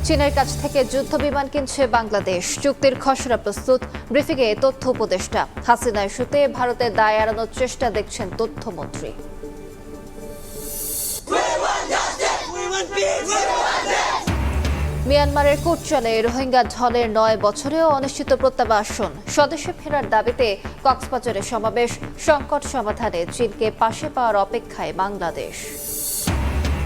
চীনের কাছ থেকে যুদ্ধ বিমান কিনছে বাংলাদেশ, চুক্তির খসড়া প্রস্তুত। ব্রিফিংয়ে তথ্য উপদেষ্টা। হাসিনা ইস্যুতে ভারতের দায় এড়ানোর চেষ্টা দেখছেন তথ্যমন্ত্রী। মিয়ানমারের কোটচালে রোহিঙ্গা ঢলের ৯ বছরেও অনিশ্চিত প্রত্যাবাসন। স্বদেশে ফেরার দাবিতে কক্সবাজারে সমাবেশ। সংকট সমাধানে চীনকে পাশে পাওয়ার অপেক্ষায় বাংলাদেশ।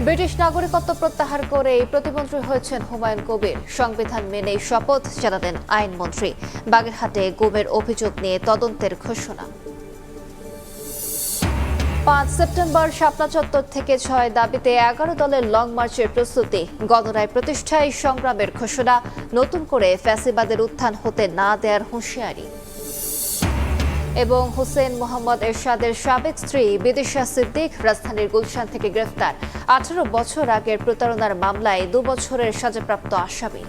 ব্রিটিশ নাগরিকত্ব প্রত্যাহার করে প্রতিমন্ত্রী হয়েছেন হুমায়ুন কবির। সংবিধান মেনেই শপথ জানালেন আইনমন্ত্রী। বাগেরহাটে গুমের অভিযোগ নিয়ে তদন্তের ঘোষণা। ৫ সেপ্টেম্বর শাপলা চত্বর থেকে ৬ দাবিতে ১১ দলের লং মার্চের প্রস্তুতি। গণরায় প্রতিষ্ঠায় সংগ্রামের ঘোষণা। নতুন করে ফ্যাসিবাদের উত্থান হতে না দেওয়ার হুঁশিয়ারি। এবং হোসেন মোহাম্মদ এরশাদের সাবেক স্ত্রী বিদিশা সিদ্দিক রাজধানীর গুলশান থেকে গ্রেফতার। ১৮ বছর আগের প্রতারণার মামলায় ২ বছরের সাজাপ্রাপ্ত আসামি।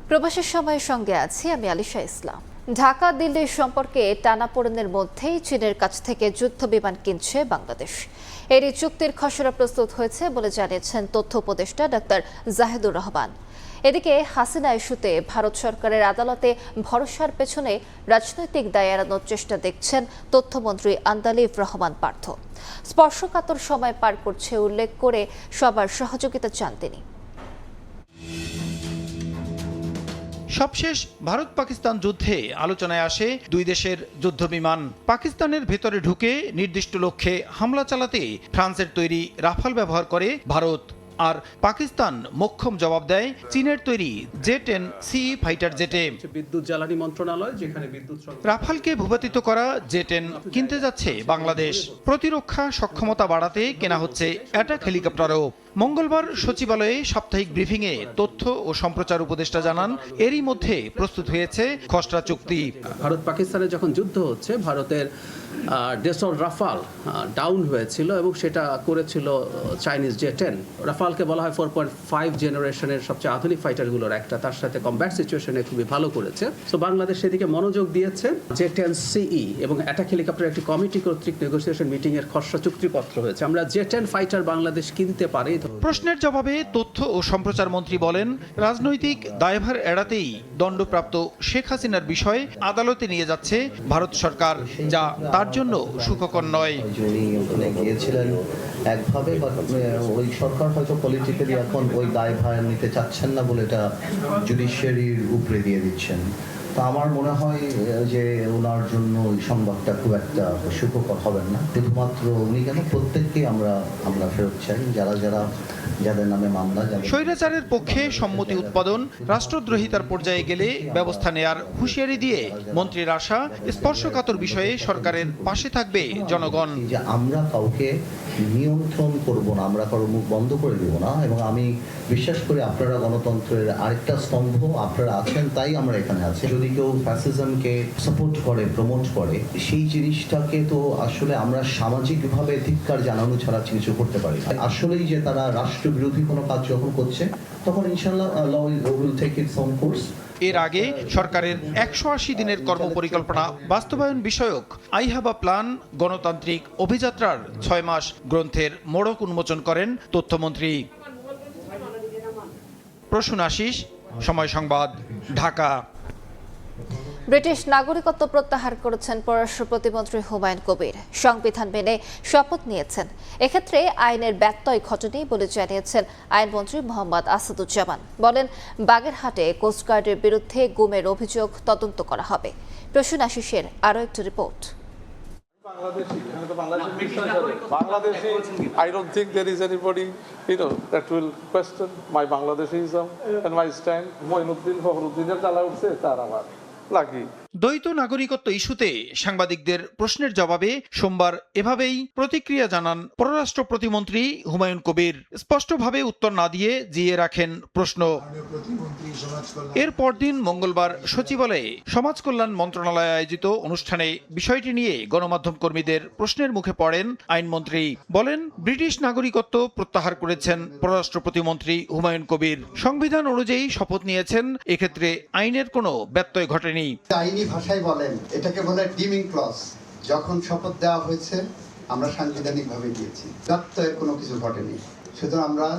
প্রবাসের সময়ের সঙ্গে আছি আমি আলিশা ইসলাম। ঢাকা দিল্লির সম্পর্কে টানাপোড়েনের মধ্যেই চীনের কাছ থেকে যুদ্ধ বিমান কিনছে বাংলাদেশ। এরই চুক্তির খসড়া প্রস্তুত হয়েছে বলে জানিয়েছেন তথ্য উপদেষ্টা ডাক্তার জাহিদুর রহমান। এদিকে হাসিনা ইস্যুতে ভারত সরকারের আদালতে ভরসার পেছনে রাজনৈতিক দায় এড়ানোর চেষ্টা দেখছেন তথ্যমন্ত্রী আন্দালিব রহমান পার্থ। স্পর্শকাতর সময় পার করছে উল্লেখ করে সবার সহযোগিতা চান তিনি। সবশেষ ভারত পাকিস্তান যুদ্ধে আলোচনায় আসে দুই দেশের যুদ্ধবিমান। পাকিস্তানের ভেতরে ঢুকে নির্দিষ্ট লক্ষ্যে হামলা চালাতে ফ্রান্সের তৈরি রাফাল ব্যবহার করে ভারত। আর পাকিস্তান মোক্ষম জবাব দেয় চীনের তৈরি জে-10 ফাইটার জেটে। বিদ্যুৎ জ্বালানি মন্ত্রণালয় যেখানে বিদ্যুৎ রাফালকে ভূপাতিত করা জে-10 কিনতে যাচ্ছে বাংলাদেশ। প্রতিরক্ষা সক্ষমতা বাড়াতে কেনা হচ্ছে অ্যাটাক হেলিকপ্টারও। মঙ্গলবার সচিবালয়ে সাপ্তাহিক ব্রিফিংয়ে তথ্য ও সম্প্রচার উপদেষ্টা জানান এরই মধ্যে প্রস্তুত হয়েছে খসড়া চুক্তি। ভারত পাকিস্তানে যখন যুদ্ধ হচ্ছে ভারতের ডেসল রাফাল ডাউন হয়েছিল এবং সেটা করেছিল চাইনিজ জে-10। রাফালকে বলা হয় 4.5 জেনারেশনের সবচেয়ে আধুনিক ফাইটারগুলোর একটা, তার সাথে কমব্যাট সিচুয়েশনে খুবই ভালো করেছে। তো বাংলাদেশ সেদিকে মনোযোগ দিয়েছে। জে-10 এবং অ্যাটাক হেলিকপ্টার একটি কমিটি কর্তৃক নেগোসিয়েশন মিটিং এর খসড়া চুক্তিপত্র হয়েছে। আমরা জে-10 ফাইটার বাংলাদেশ কিনতে পারি। প্রশ্নের জবাবে তথ্য ও সম্প্রচার মন্ত্রী বলেন রাজনৈতিক দায়ভার এড়াতেই দণ্ডপ্রাপ্ত শেখ হাসিনার বিষয়ে আদালতে নিয়ে যাচ্ছে ভারত সরকার, যা তার জন্য সুখকর নয়। গিয়েছিলেন একভাবে, ওই সরকার হয়তো পলিটিক্যালি এখন ওই দায়ভার নিতে চাচ্ছেন না বলে এটা জুডিশিয়ারির উপরে দিয়ে দিচ্ছেন। তো আমার মনে হয় যে ওনার জন্য ওই সংবাদটা খুব একটা সুখকর হবেন না। শুধুমাত্র উনি কেন, প্রত্যেককেই আমরা ফেরত চাই, যাদের নামে মামলা। স্বৈরাচারের পক্ষে সম্মতি উৎপাদন, রাষ্ট্রদ্রোহিতার পর্যায়ে গেলে ব্যবস্থা নেয়ার হুঁশিয়ারি দিয়ে মন্ত্রীর আশা স্পর্শকাতর বিষয়ে সরকারের পাশে থাকবে জনগণ। যে আমরা কাউকে নিয়ন্ত্রণ করব না, আমরা কারো মুখ বন্ধ করে দেব না, এবং আমি বিশ্বাস করি আপনারা গণতন্ত্রের আরেকটা স্তম্ভ, আপনারা আছেন তাই আমরা এখানে আছি। যদি কেউ ফ্যাসিজমকে সাপোর্ট করে, প্রমোট করে, সেই জিনিসটাকে তো আসলে আমরা সামাজিকভাবে ধিক্কার জানানো ছাড়া কিছু করতে পারি। আসলেই যে তারা রাষ্ট্রবিরোধী কোনো কাজ যখন করছে তখন ইনশাআল্লাহ law will take its own course. এর আগে সরকারের ১৮০ দিনের কর্মপরিকল্পনা বাস্তবায়ন বিষয়ক আইহাবা প্ল্যান গণতান্ত্রিক অভিযাত্রার ৬ মাস গ্রন্থের মোড়ক উন্মোচন করেন তথ্যমন্ত্রী। প্রসূন আশিস, সময় সংবাদ, ঢাকা। ব্রিটিশ নাগরিকত্ব প্রত্যাহার করেছেন পররাষ্ট্র প্রতিমন্ত্রী হুমায়ুন কবির। সংবিধান মেনে শপথ নিয়েছেন। এক্ষেত্রে আইনের ব্যত্যয় ঘটেনি বলে জানিয়েছেন আইনমন্ত্রী মোহাম্মদ আসাদুজ্জামান। বলেন বাগেরহাটে কোস্টগার্ডের বিরুদ্ধে গুমের অভিযোগ তদন্ত করা হবে। প্রসূন আশিসের আরও একটি report. I don't think there is anybody, that will question my Bangladeshism and my stand. Moinuddin Fakhruddin jalaa utse tar amar lagi. দ্বৈত নাগরিকত্ব ইস্যুতে সাংবাদিকদের প্রশ্নের জবাবে সোমবার এভাবেই প্রতিক্রিয়া জানান পররাষ্ট্র প্রতিমন্ত্রী হুমায়ুন কবির। স্পষ্টভাবে উত্তর না দিয়ে জিয়ে রাখেন প্রশ্ন। এর পরদিন মঙ্গলবার সচিবালয়ে সমাজ কল্যাণ মন্ত্রণালয় আয়োজিত অনুষ্ঠানে বিষয়টি নিয়ে গণমাধ্যম কর্মীদের প্রশ্নের মুখে পড়েন আইনমন্ত্রী। বলেন, ব্রিটিশ নাগরিকত্ব প্রত্যাহার করেছেন পররাষ্ট্র প্রতিমন্ত্রী হুমায়ুন কবির। সংবিধান অনুযায়ী শপথ নিয়েছেন, এক্ষেত্রে আইনের কোনো ব্যত্যয় ঘটেনি। আইনি ভাষায় বলেন, এটাকে বলে ডিমিং ক্লজ। যখন শপথ দেওয়া হয়েছে আমরা সাংবিধানিকভাবে দিয়েছি, ব্যত্যয়ের কোনো কিছু ঘটেনি। সুতরাং আমরা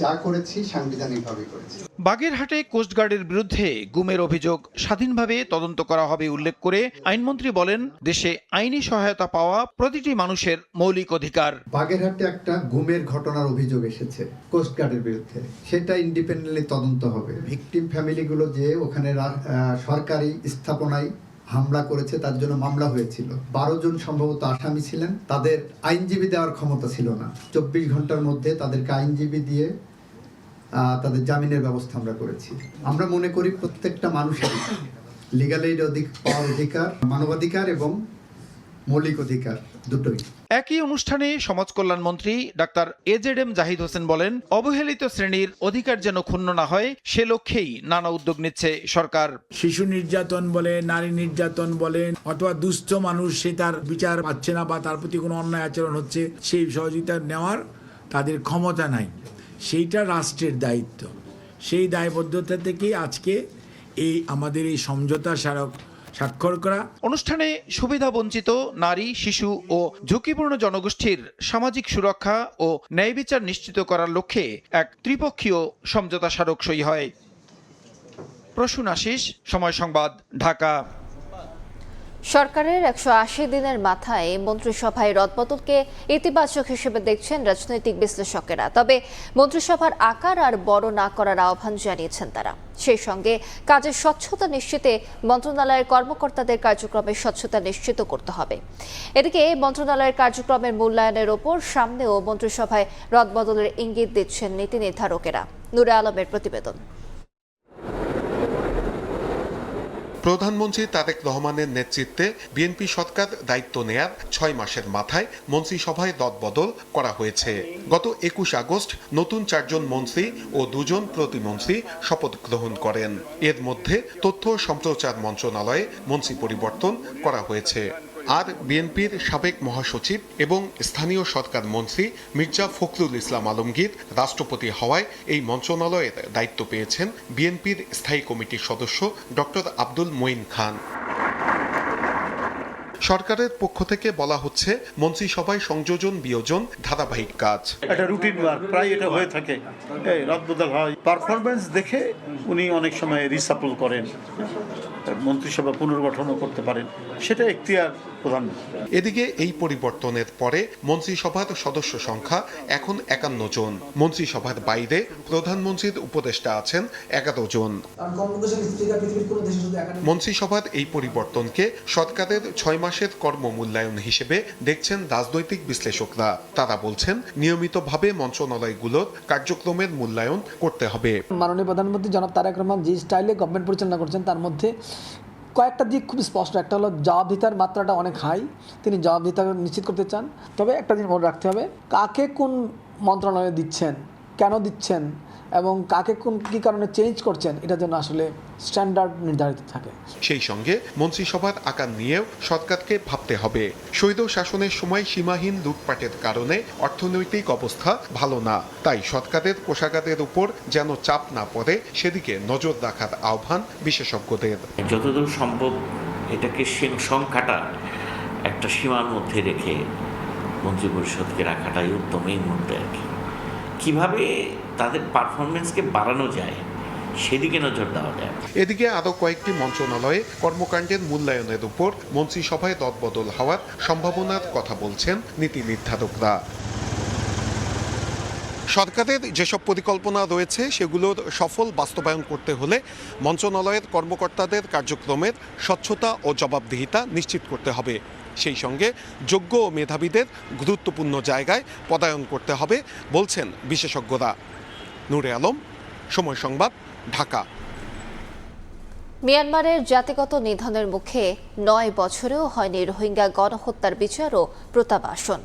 যা করেছি সাংবিধানিকভাবে করেছি। বাগেরহাটে কোস্টগার্ডের বিরুদ্ধে গুমের অভিযোগ স্বাধীনভাবে তদন্ত করা হবে উল্লেখ করে আইনমন্ত্রী বলেন, দেশে আইনি সহায়তা পাওয়া প্রতিটি মানুষের মৌলিক অধিকার। বাগেরহাটে একটা গুমের ঘটনার অভিযোগ এসেছে কোস্টগার্ডের বিরুদ্ধে, সেটা ইন্ডিপেন্ডেন্টলি তদন্ত হবে। ভিকটিম ফ্যামিলিগুলো যে ওখানে সরকারি স্থাপনায় হামলা করেছে তার জন্য মামলা হয়েছিল। 12 জন সম্ভবত আসামি ছিলেন, তাদের আইনজীবী দেওয়ার ক্ষমতা ছিল না। 24 ঘন্টার মধ্যে তাদেরকে আইনজীবী দিয়ে তাদের জামিনের ব্যবস্থা আমরা করেছি। আমরা মনে করি প্রত্যেকটা মানুষের লিগ্যাল এইড পাওয়ার অধিকার, মানবাধিকার এবং মৌলিক অধিকার দুটোই। একই অনুষ্ঠানে সমাজ কল্যাণ মন্ত্রী ডাক্তার এজেডএম জাহিদ হোসেন বলেন, অবহেলিত শ্রেণীর অধিকার যেন ক্ষুণ্ণ না হয় সে লক্ষ্যেই নানা উদ্যোগ নিচ্ছে সরকার। শিশু নির্যাতন বলেন, নারী নির্যাতন বলেন, অথবা দুস্থ মানুষ সে তার বিচার পাচ্ছে না বা তার প্রতি কোনো অন্যায় আচরণ হচ্ছে, সেই সহযোগিতা নেওয়ার তাদের ক্ষমতা নাই। সেইটা রাষ্ট্রের দায়িত্ব। সেই দায়বদ্ধতা থেকেই আজকে আমাদের এই সমঝোতা স্মারক স্বাক্ষর করা। অনুষ্ঠানে সুবিধা বঞ্চিত নারী, শিশু ও ঝুঁকিপূর্ণ জনগোষ্ঠীর সামাজিক সুরক্ষা ও ন্যায় বিচার নিশ্চিত করার লক্ষ্যে এক ত্রিপক্ষীয় সমঝোতা স্মারক সই হয়। প্রসূন আশিস, সময় সংবাদ, ঢাকা। সরকারের 180 দিনের মাথায় মন্ত্রিসভায় রদবদলকে ইতিবাচক হিসেবে দেখছেন রাজনৈতিক বিশ্লেষকেরা। তবে মন্ত্রিসভার আকার আর বড় না করার আহ্বান জানিয়েছেন তারা। সেই সঙ্গে কাজের স্বচ্ছতা নিশ্চিতে মন্ত্রণালয়ের কর্মকর্তাদের কার্যক্রমের স্বচ্ছতা নিশ্চিত করতে হবে। এদিকে মন্ত্রণালয়ের কার্যক্রমের মূল্যায়নের ওপর সামনেও মন্ত্রিসভায় রদবদলের ইঙ্গিত দিচ্ছেন নীতি নির্ধারকেরা। নূরে আলমের প্রতিবেদন। প্রধানমন্ত্রী তারেক রহমানের নেতৃত্বে বিএনপি সরকার দায়িত্ব নেয়ার 6 মাসের মাথায় মন্ত্রিসভায় রদবদল করা হয়েছে। গত 21 আগস্ট নতুন 4 জন মন্ত্রী ও 2 জন প্রতিমন্ত্রী শপথ গ্রহণ করেন। এর মধ্যে তথ্য সম্প্রচার মন্ত্রণালয়ে মন্ত্রী পরিবর্তন করা হয়েছে। আর বিএনপির সাবেক মহাসচিব এবং স্থানীয় সরকার মন্ত্রী মির্জা ফখরুল ইসলাম আলমগীর রাষ্ট্রপতি হওয়ায় এই মন্ত্রণালয়ের দায়িত্ব পেয়েছেন বিএনপির স্থায়ী কমিটির সদস্য ডক্টর আব্দুল মঈন খান। সরকারের পক্ষ থেকে বলা হচ্ছে, মন্ত্রিসভায় সংযোজন বিয়োজন ধারাবাহিক কাজ। এটা রুটিন ওয়ার্ক, প্রায় এটা হয়ে থাকে। রদবদল হয়, পারফরমেন্স দেখে উনি অনেক সময় রিসাপল করেন, মন্ত্রিসভা পুনর্গঠনও করতে পারেন, সেটা এখতিয়ার প্রধান। এদিকে এই পরিবর্তনের পরে মন্ত্রিসভার সদস্য সংখ্যা এখন 51 জন। মন্ত্রিসভার বাইরে প্রধানমন্ত্রীর উপদেষ্টা আছেন 11 জন। মন্ত্রিসভার এই পরিবর্তনকে সরকারের 6 মাসের কর্ম মূল্যায়ন হিসেবে দেখছেন রাজনৈতিক বিশ্লেষকরা। তারা বলছেন, নিয়মিতভাবে মন্ত্রণালয়গুলোর কার্যক্রমের মূল্যায়ন করতে হবে। মাননীয় প্রধানমন্ত্রী জনাব তারেক রহমান যে স্টাইলে গভর্নমেন্ট পরিচালনা করছেন তার মধ্যে কয়েকটা দিক খুব স্পষ্ট। একটা হলো জবাবদিহিতার মাত্রাটা অনেক হাই, তিনি জবাবদিহিতা নিশ্চিত করতে চান। তবে একটা জিনিস মনে রাখতে হবে, কাকে কোন মন্ত্রণালয়ে দিচ্ছেন, কেন দিচ্ছেন এবং কাকে কোন কী কারণে চেঞ্জ করছেন, এটার জন্য আসলে স্ট্যান্ডার্ড নির্ধারিত থাকে। সেই সঙ্গে মন্ত্রিসভার আকার নিয়েও সরকারকে ভাবতে হবে। স্বৈর শাসনের সময় সীমাহীন লুটপাটের কারণে অর্থনৈতিক অবস্থা ভালো না, তাই সরকারের কোষাগারের উপর যেন চাপ না পড়ে সেদিকে নজর রাখার আহ্বান বিশেষজ্ঞদের। যতদূর সম্ভব এটাকে সংখ্যাটা একটা সীমার মধ্যে রেখে মন্ত্রিপরিষদকে রাখাটাই উত্তম। এই মুহূর্তে আর কি কীভাবে তাদের পারফরমেন্সকে বাড়ানো যায় সেদিকে নজর দেওয়া যায়। এদিকে আরও কয়েকটি মন্ত্রণালয়ে কর্মকাণ্ডের মূল্যায়নের উপর মন্ত্রিসভায় রদবদল হওয়ার সম্ভাবনার কথা বলছেন নীতি নির্ধারকরা। সরকারের যেসব পরিকল্পনা রয়েছে সেগুলোর সফল বাস্তবায়ন করতে হলে মন্ত্রণালয়ের কর্মকর্তাদের কার্যক্রমের স্বচ্ছতা ও জবাবদিহিতা নিশ্চিত করতে হবে। সেই সঙ্গে যোগ্য ও মেধাবীদের গুরুত্বপূর্ণ জায়গায় পদায়ন করতে হবে বলছেন বিশেষজ্ঞরা। নূরে আলম, সময় সংবাদ, ঢাকা। মিয়ানমারের জাতিগত নিধনের মুখে 9 বছরেও হয়নি রোহিঙ্গা গণহত্যার বিচার ও প্রত্যাবাসন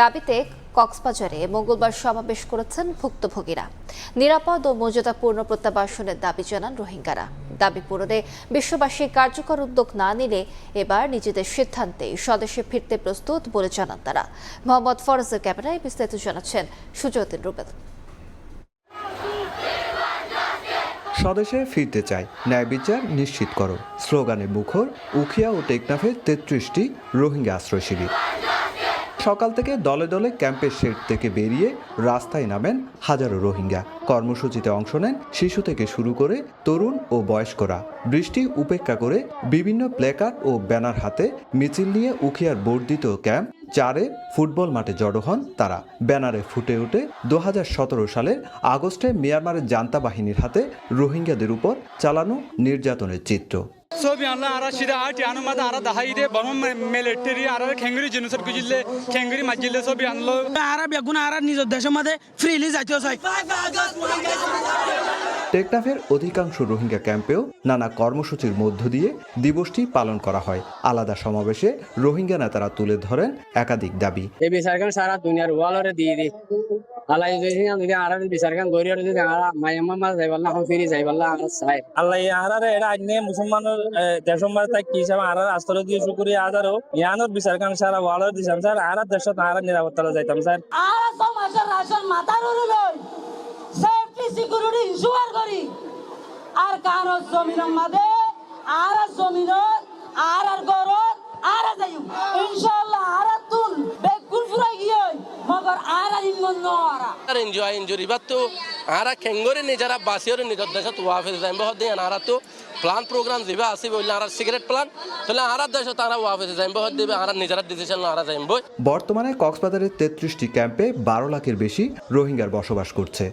দাবিতে কক্সবাজারে মঙ্গলবার সমাবেশ করেছেন ভুক্তভোগীরা। নিরাপদ ও মর্যাদাপূর্ণ প্রত্যাবাসনের দাবি জানান রোহিঙ্গারা। দাবি পূরণে বিশ্ববাসী কার্যকর উদ্যোগ না নিলে এবার নিজেদের সিদ্ধান্তে স্বদেশে ফিরতে প্রস্তুত বলে জানান তারা। মোহাম্মদ ফরজের ক্যামেরায় বিস্তারিত জানাচ্ছেন সুজয়উদ্দিন রুবেল। স্বদেশে ফিরতে চাই, ন্যায় বিচার নিশ্চিত করো স্লোগানে মুখর উখিয়া ও টেকনাফের 33টি রোহিঙ্গা আশ্রয় শিবির। সকাল থেকে দলে দলে ক্যাম্পের শেড থেকে বেরিয়ে রাস্তায় নামেন হাজারো রোহিঙ্গা। কর্মসূচিতে অংশ নেন শিশু থেকে শুরু করে তরুণ ও বয়স্করা। বৃষ্টি উপেক্ষা করে বিভিন্ন প্ল্যাকার্ড ও ব্যানার হাতে মিছিল নিয়ে উখিয়ার বর্ধিত ক্যাম্প 4-এর ফুটবল মাঠে জড়ো হন তারা। ব্যানারে ফুটে ওঠে 2017 সালের আগস্টে মিয়ানমারের জান্তা বাহিনীর হাতে রোহিঙ্গাদের উপর চালানো নির্যাতনের চিত্র। টেকনাফের অধিকাংশ রোহিঙ্গা ক্যাম্পেও নানা কর্মসূচির মধ্য দিয়ে দিবসটি পালন করা হয়। আলাদা সমাবেশে রোহিঙ্গা নেতারা তুলে ধরেন একাধিক দাবি। সারা দুনিয়ার ওয়ালরে দিয়ে দিই আল্লাহ যদি আর বিচারকান গরিয়র যদি মায়ামা মাছ যাইবাল্লা এখন ফিরে যাইবাল্লা চাই আল্লাহ আরারে এরা আইনে মুসলমানের দেশম্বার তাই কি হিসাবে আর আস্তর দিয়ে শুকুরি আদারও ইয়ানোর বিচারকান সারা ওয়ালর দিছাম স্যার আর দেশত আর নিরাপত্তা যাইতাম স্যার আর সমাজের রাশন মাথার উড়ে লই সেফটি সিকিউরিটি ইনসিওর করি আর কারো জমিনের মাঝে আর জমিনের আর গরর আর যাইম ইনশাআল্লাহ আর তুল বেকুল ফুরাই গিয়ে মগর আর ইমন নরা আর এনজয় বাতো আর খেঙ্গরে নিজরা বাসিয়রে নিজর দেশত ওয়াফে যাইম বহুত দিন আর তো প্ল্যান প্রোগ্রাম দিবা আসি বইলা আর সিগারেট প্ল্যান তাহলে আর দেশত তারা ওয়াফে যাইম বহুত দিবে আর নিজরা ডিসিশন আর যাইম বই। বর্তমানে কক্সবাজারের 33টি ক্যাম্পে 12 লাখের বেশি রোহিঙ্গার বসবাস করছে।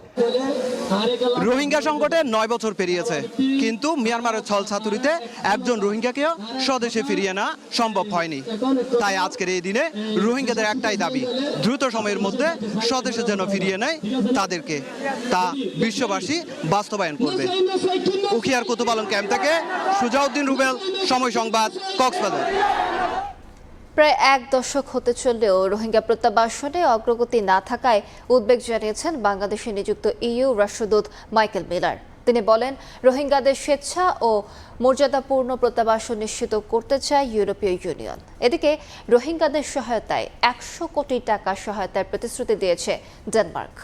রোহিঙ্গা সংকটে 9 বছর পেরিয়েছে, কিন্তু মিয়ানমারের ছলছাতুরিতে একজন রোহিঙ্গাকেও স্বদেশে ফিরিয়ে না সম্ভব হয়নি। তাই আজকের এই দিনে রোহিঙ্গাদের একটাই দাবি, দ্রুত সময়ের মধ্যে স্বদেশে যেন ফিরিয়ে নেয় তাদেরকে, তা বিশ্ববাসী বাস্তবায়ন করবে। উখিয়ার কুতুবালন ক্যাম্প থেকে সুজাউদ্দিন রুবেল, সময় সংবাদ, কক্সবাজার। প্রায় 1 দশক হতে চললেও রোহিঙ্গা প্রত্যাবাসনে অগ্রগতি না থাকায় উদ্বেগ জানিয়েছেন বাংলাদেশে নিযুক্ত ইইউ রাষ্ট্রদূত মাইকেল মিলার। তিনি বলেন, রোহিঙ্গাদের স্বেচ্ছা ও মর্যাদাপূর্ণ প্রত্যাবাসন নিশ্চিত করতে চায় ইউরোপীয় ইউনিয়ন। এদিকে রোহিঙ্গাদের সহায়তায় 100 কোটি টাকা সহায়তার প্রতিশ্রুতি দিয়েছে ডেনমার্ক।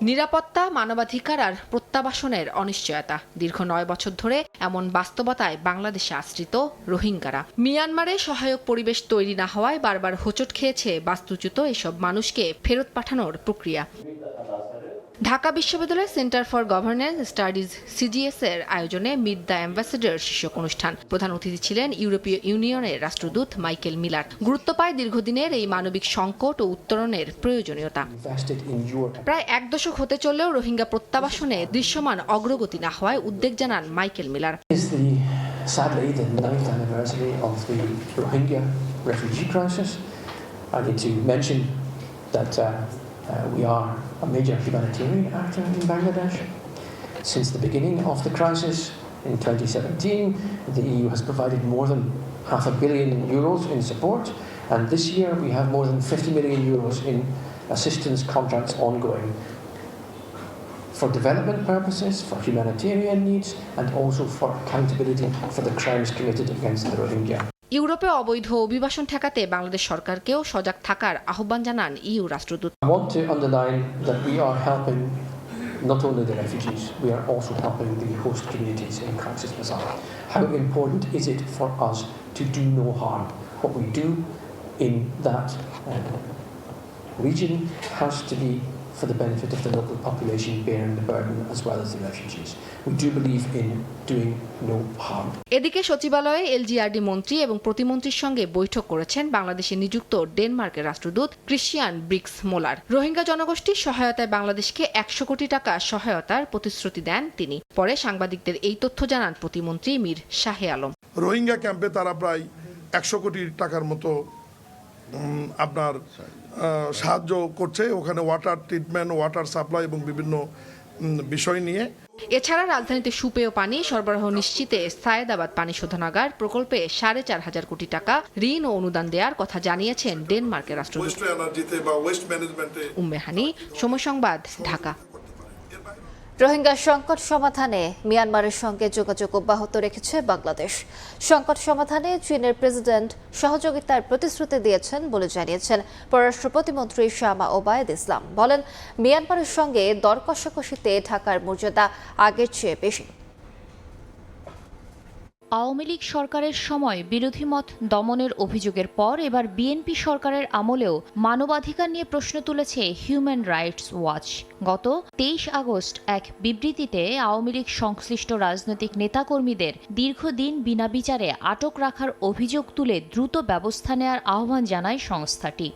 নিরাপত্তা, মানবাধিকার আর প্রত্যাবাসনের অনিশ্চয়তা, দীর্ঘ 9 বছর ধরে এমন বাস্তবতায় বাংলাদেশে আশ্রিত রোহিঙ্গারা। মিয়ানমারে সহায়ক পরিবেশ তৈরি না হওয়ায় বারবার হোঁচট খেয়েছে বাস্তুচ্যুত এসব মানুষকে ফেরত পাঠানোর প্রক্রিয়া। ঢাকা বিশ্ববিদ্যালয়ের centre for governance studies CGS এর আয়োজনে মিট দ্য অ্যাম্বাসেডর শীর্ষক অনুষ্ঠান। প্রধান অতিথি ছিলেন ইউরোপীয় ইউনিয়নের রাষ্ট্রদূত মাইকেল মিলার। গুরুত্ব পায় দীর্ঘদিনের এই মানবিক সংকট ও উত্তরণের প্রয়োজনীয়তা। প্রায় 1 দশক হতে চললেও রোহিঙ্গা প্রত্যাবাসনে দৃশ্যমান অগ্রগতি না হওয়ায় উদ্বেগ জানান Michael Miller. Sadly, the 9th anniversary of the Rohingya refugee crisis. I need to mention that we are a major humanitarian actor in Bangladesh. Since the beginning of the crisis in 2017, the EU has provided more than €500 million in support, and this year we have more than €50 million in assistance contracts ongoing for development purposes, for humanitarian needs, and also for accountability for the crimes committed against the Rohingya. ইউরোপে অবৈধ অভিবাসন ঠেকাতে বাংলাদেশ সরকারকেও সজাগ থাকার আহ্বান জানান EU রাষ্ট্রদূত। I want to underline that we are helping not only the refugees, we are also helping the host communities in crisis Bazaar. How important is it for us to do no harm? What we do in that region has to be for the benefit of the local population bearing the burden as well as the refugees. We do believe in doing no harm. এদিকে সচিবালয়ে LGRD মন্ত্রী এবং প্রতিমন্ত্রীর সঙ্গে বৈঠক করেছেন বাংলাদেশে নিযুক্ত ডেনমার্কের রাষ্ট্রদূত ক্রিশ্চিয়ান ব্রিক্স মোলার। রোহিঙ্গা জনগোষ্ঠীর সহায়তায় বাংলাদেশকে 100 কোটি টাকা সহায়তার প্রতিশ্রুতি দেন তিনি। পরে সাংবাদিকদের এই তথ্য জানান প্রতিমন্ত্রী মীর শাহে আলম। রোহিঙ্গা ক্যাম্পে তারা প্রায় 100 কোটি টাকার মতো আপনার সাহায্য করছে। ওখানে ওয়াটার ট্রিটমেন্ট, ওয়াটার সাপ্লাই এবং বিভিন্ন বিষয় নিয়ে। এছাড়া রাজধানীতে সুপেয় পানি সরবরাহ নিশ্চিতে সায়েদাবাদ পানি শোধনাগার প্রকল্পে 4,500 কোটি টাকা ঋণ ও অনুদান দেওয়ার কথা জানিয়েছেন ডেনমার্কের রাষ্ট্রদূত। উম্মে হানি, সময় সংবাদ, ঢাকা। রোহিঙ্গা সংকট সমাধানে মিয়ানমারের সঙ্গে যোগাযোগ অব্যাহত রেখেছে বাংলাদেশ। সংকট সমাধানে চীনের প্রেসিডেন্ট সহযোগিতার প্রতিশ্রুতি দিয়েছেন বলে জানিয়েছেন পররাষ্ট্র প্রতিমন্ত্রী শামা ওবায়দ ইসলাম। বলেন, মিয়ানমারের সঙ্গে দর কষাকষিতে ঢাকার মর্যাদা আগের চেয়ে বেশি। আওয়ামী লীগ সরকারের সময় বিরোধী মত দমনের অভিযোগের পর এবার বিএনপি সরকারের আমলেও মানবাধিকার নিয়ে প্রশ্ন তুলেছে হিউম্যান রাইটস ওয়াচ। গত 23 আগস্ট এক বিবৃতিতে আওয়ামী লীগ সংশ্লিষ্ট রাজনৈতিক নেতাকর্মীদের দীর্ঘদিন বিনা বিচারে আটক রাখার অভিযোগ তুলে দ্রুত ব্যবস্থা নেওয়ার আহ্বান জানায় সংস্থাটি।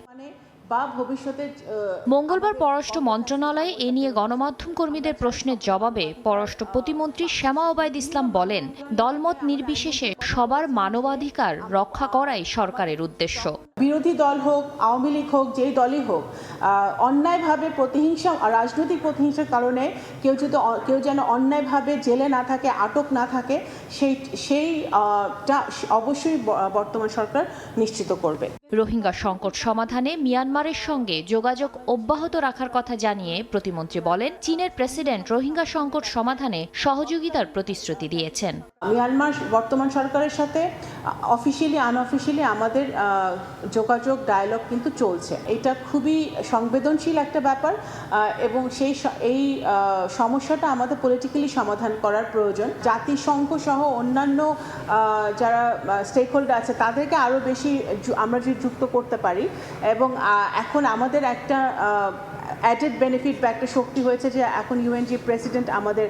মঙ্গলবার পররাষ্ট্র মন্ত্রণালয়ে এ নিয়ে গণমাধ্যম কর্মীদের প্রশ্নের জবাবে পররাষ্ট্র প্রতিমন্ত্রী শামা ওবায়দ ইসলাম বলেন, দলমত নির্বিশেষে সবার মানবাধিকার রক্ষা করাই সরকারের উদ্দেশ্য। বিরোধী দল হোক, আওয়ামী লীগ হোক, যেই দলই হোক, অন্যায়ভাবে প্রতিহিংসা, রাজনৈতিক প্রতিহিংসার কারণে কেউ যেন অন্যায়ভাবে জেলে না থাকে, আটক না থাকে, সেইটা অবশ্যই বর্তমান সরকার নিশ্চিত করবে। রোহিঙ্গা সংকট সমাধানে মিয়ানমারের সঙ্গে যোগাযোগ অব্যাহত রাখার কথা জানিয়ে প্রতিমন্ত্রী বলেন, চীনের প্রেসিডেন্ট রোহিঙ্গা সংকট সমাধানে সহযোগিতার প্রতিশ্রুতি দিয়েছেন। মিয়ানমার বর্তমান সরকারের সাথে অফিসিয়ালি আনঅফিসিয়ালি আমাদের যোগাযোগ ডায়ালগ কিন্তু চলছে। এটা খুবই সংবেদনশীল একটা ব্যাপার এবং এই সমস্যাটা আমাদের পলিটিক্যালি সমাধান করার প্রয়োজন। জাতিসংঘ সহ অন্যান্য যারা স্টেক হোল্ডার আছে তাদেরকে আরও বেশি আমরা যদি যুক্ত করতে পারি এবং এখন আমাদের একটা অ্যাডেড বেনিফিট বা একটা শক্তি হয়েছে যে এখন ইউএনজি প্রেসিডেন্ট আমাদের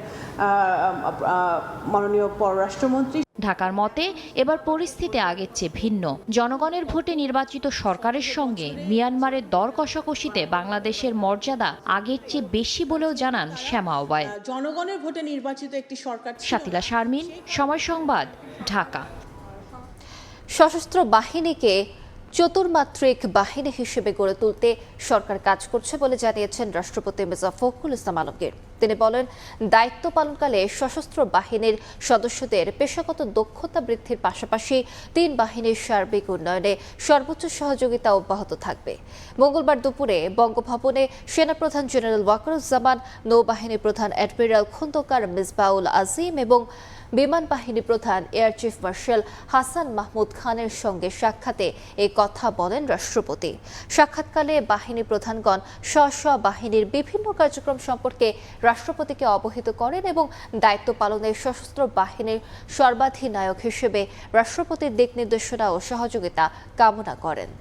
মাননীয় পররাষ্ট্রমন্ত্রী। ঢাকার মতে এবার পরিস্থিতি আগের চেয়ে ভিন্ন। জনগণের ভোটে নির্বাচিত সরকারের সঙ্গে মিয়ানমারের দর কষাকষিতে বাংলাদেশের মর্যাদা আগের চেয়ে বেশি বলেও জানান শামা ওবায়দ। জনগণের ভোটে নির্বাচিত একটি সরকার। শাতিলা শারমিন, সময় সংবাদ, ঢাকা। সশস্ত্র বাহিনীকে চতুর্মাত্রিক বাহিনী হিসেবে গড়ে তুলতে সরকার কাজ করছে বলে জানিয়েছেন রাষ্ট্রপতি মির্জা ফখরুল ইসলাম আলমগীর। তিনি বলেন, দায়িত্ব পালনকালে সশস্ত্র বাহিনীর সদস্যদের পেশাগত দক্ষতা বৃদ্ধির পাশাপাশি 3 বাহিনীর সার্বিক উন্নয়নে সর্বোচ্চ সহযোগিতা অব্যাহত থাকবে। মঙ্গলবার দুপুরে বঙ্গভবনে সেনাপ্রধান জেনারেল ওয়াকারুজ্জামান, নৌবাহিনী প্রধান অ্যাডমিরাল খন্দকার মিসবাউল আজিম এবং বিমান বাহিনী প্রধান air chief marshal Hasan Mahmud খানের সঙ্গে সাক্ষাতে এই কথা বলেন রাষ্ট্রপতি। সাক্ষাৎকালে বাহিনী প্রধানগণ স্ব বাহিনীর বিভিন্ন কার্যক্রম সম্পর্কে রাষ্ট্রপতিকে অবহিত করেন এবং দায়িত্ব পালনে সশস্ত্র বাহিনীর সর্বাধিনায়ক হিসেবে রাষ্ট্রপতির দিক নির্দেশনা ও সহযোগিতা কামনা করেন।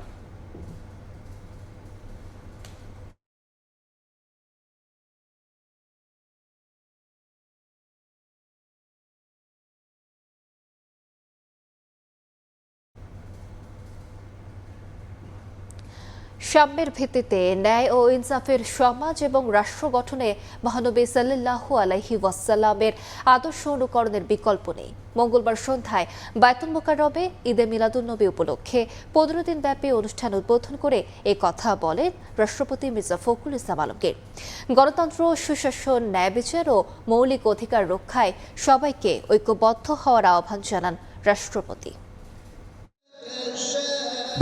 সাম্যের ভিত্তিতে ন্যায় ও ইনসাফের সমাজ এবং রাষ্ট্র গঠনে মহানবী সাল্লাল্লাহু আলাইহি ওয়াসাল্লামের আদর্শ অনুকরণের বিকল্প নেই। মঙ্গলবার সন্ধ্যায় বায়তুল মুকাররমে ঈদে মিলাদুন্নবী উপলক্ষে 15 দিন ব্যাপী অনুষ্ঠান উদ্বোধন করে এ কথা বলেন রাষ্ট্রপতি মির্জা ফখরুল ইসলাম আলমগীর। গণতন্ত্র, সুশাসন, ন্যায় বিচার ও মৌলিক অধিকার রক্ষায় সবাইকে ঐক্যবদ্ধ হওয়ার আহ্বান জানান রাষ্ট্রপতি।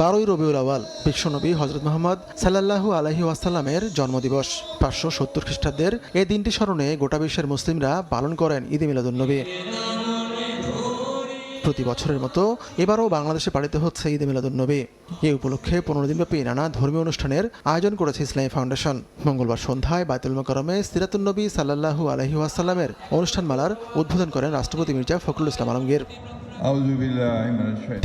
12ই রবিউল আওয়াল বিশ্বনবী হযরত মুহাম্মদ সাল্লাল্লাহু আলাইহি ওয়াসাল্লামের জন্মদিবস। 570 খ্রিস্টাব্দের এই দিনটি স্মরণে গোটা বিশ্বের মুসলিমরা পালন করেন ঈদে মিলাদুন্নবী। প্রতি বছরের মতো এবারও বাংলাদেশে পালিত হচ্ছে ঈদে মিলাদুন্নবী। এই উপলক্ষে 15 দিনব্যাপী নানা ধর্মীয় অনুষ্ঠানের আয়োজন করেছে ইসলামী ফাউন্ডেশন। মঙ্গলবার সন্ধ্যায় বায়তুল মুকাররমে সিরাতুন্নবী সাল্লাল্লাহু আলাইহি ওয়াসাল্লামের অনুষ্ঠানমালার উদ্বোধন করেন রাষ্ট্রপতি মির্জা ফখরুল ইসলাম আলমগীর।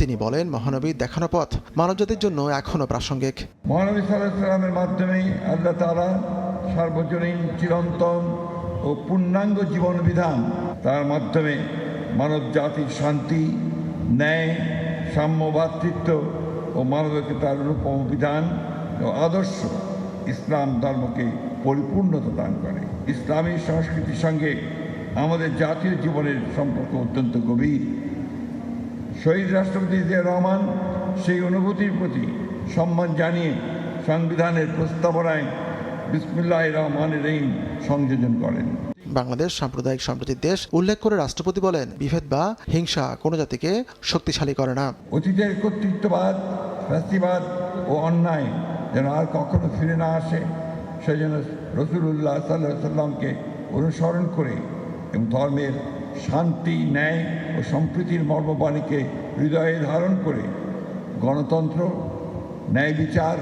তিনি বলেন, মহানবীর দেখানো পথ মানবজাতির জন্য এখনো প্রাসঙ্গিক। মহানবী সাল্লাল্লাহু আলাইহি ওয়াসাল্লামের মাধ্যমে আল্লাহ তাআলা সার্বজনীন, চিরন্তন ও পূর্ণাঙ্গ জীবন বিধান, তার মাধ্যমে মানব জাতির শান্তি, ন্যায়, সাম্য, ভ্রাতৃত্ব ও মানবিকতার রূপম বিধান ও আদর্শ ইসলাম ধর্মকে পরিপূর্ণতা দান করে। ইসলামী সংস্কৃতির সঙ্গে আমাদের জাতীয় জীবনের সম্পর্ক অত্যন্ত গভীর। শহীদ রাষ্ট্রপতি জিয়া রহমান সেই অনুভূতির প্রতি সম্মান জানিয়ে সংবিধানের প্রস্তাবনায় বিসমিল্লাহির রহমানির রহিম সংযোজন করেন। বাংলাদেশ সাম্প্রদায়িক সম্প্রীতির দেশ উল্লেখ করে রাষ্ট্রপতি বলেন, বিভেদ বা হিংসা কোনো জাতিকে শক্তিশালী করে না। অতীতের কর্তৃত্ববাদ, ফ্যাসিবাদ ও অন্যায় যেন আর কখনো ফিরে না আসে, সেজন্য রাসূলুল্লাহ সাল্লাল্লাহু আলাইহি সাল্লামকে অনুসরণ করে এবং ধর্মের শান্তি, ন্যায় ও সম্প্রীতির মর্মবাণীকে হৃদয়ে ধারণ করে গণতন্ত্র, ন্যায় বিচার,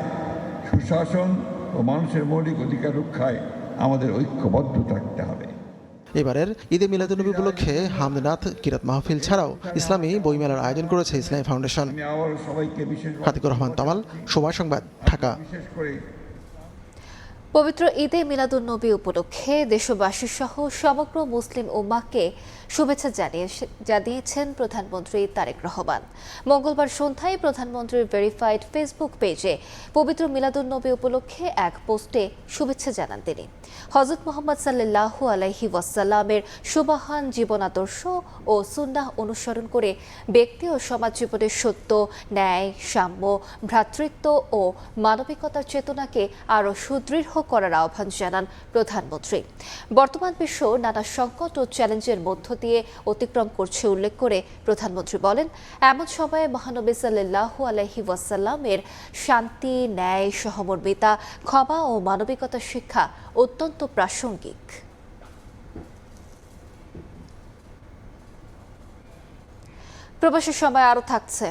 সুশাসন ও মানুষের মৌলিক অধিকার রক্ষায় আমাদের ঐক্যবদ্ধ থাকতে হবে। এবারের ঈদে মিলাদুন্নবী উপলক্ষে হামদনাথ কিরাত মাহফিল ছাড়াও ইসলামী বইমেলার আয়োজন করেছে ইসলামী ফাউন্ডেশন। হাতিকুর রহমান তমাল, সময় সংবাদ, ঢাকা। পবিত্র ঈদে মিলাদুন্নবী উপলক্ষে দেশবাসী সহ সমগ্র মুসলিম উম্মাহকে শুভেচ্ছা জানিয়েছেন প্রধানমন্ত্রী তারেক রহমান। মঙ্গলবার সন্ধ্যায় প্রধানমন্ত্রীর ভেরিফাইড ফেসবুক পেজে পবিত্র মিলাদুন্নবী উপলক্ষে এক পোস্টে শুভেচ্ছা জানান তিনি। হযরত মুহাম্মদ সাল্লাল্লাহু আলাইহি ওয়াসাল্লামের সুবহান জীবন আদর্শ ও সুন্নাহ অনুসরণ করে ব্যক্তি ও সমাজ জীবনে সত্য, ন্যায়, সাম্য, ভ্রাতৃত্ব ও মানবিকতার চেতনাকে আরও সুদৃঢ় করার আহ্বান জানান প্রধানমন্ত্রী। বর্তমান বিশ্ব নানা সংকট ও চ্যালেঞ্জের মধ্য দিয়ে অতিক্রম করছে উল্লেখ করে প্রধানমন্ত্রী বলেন, এমন সময়ে মহানবী সাল্লাল্লাহু আলাইহি ওয়াসাল্লামের শান্তি, ন্যায়, সহমর্মিতা, ক্ষমা ও মানবিকতার শিক্ষা অত্যন্ত প্রাসঙ্গিক। প্রবাসের সময় আরও থাকছে।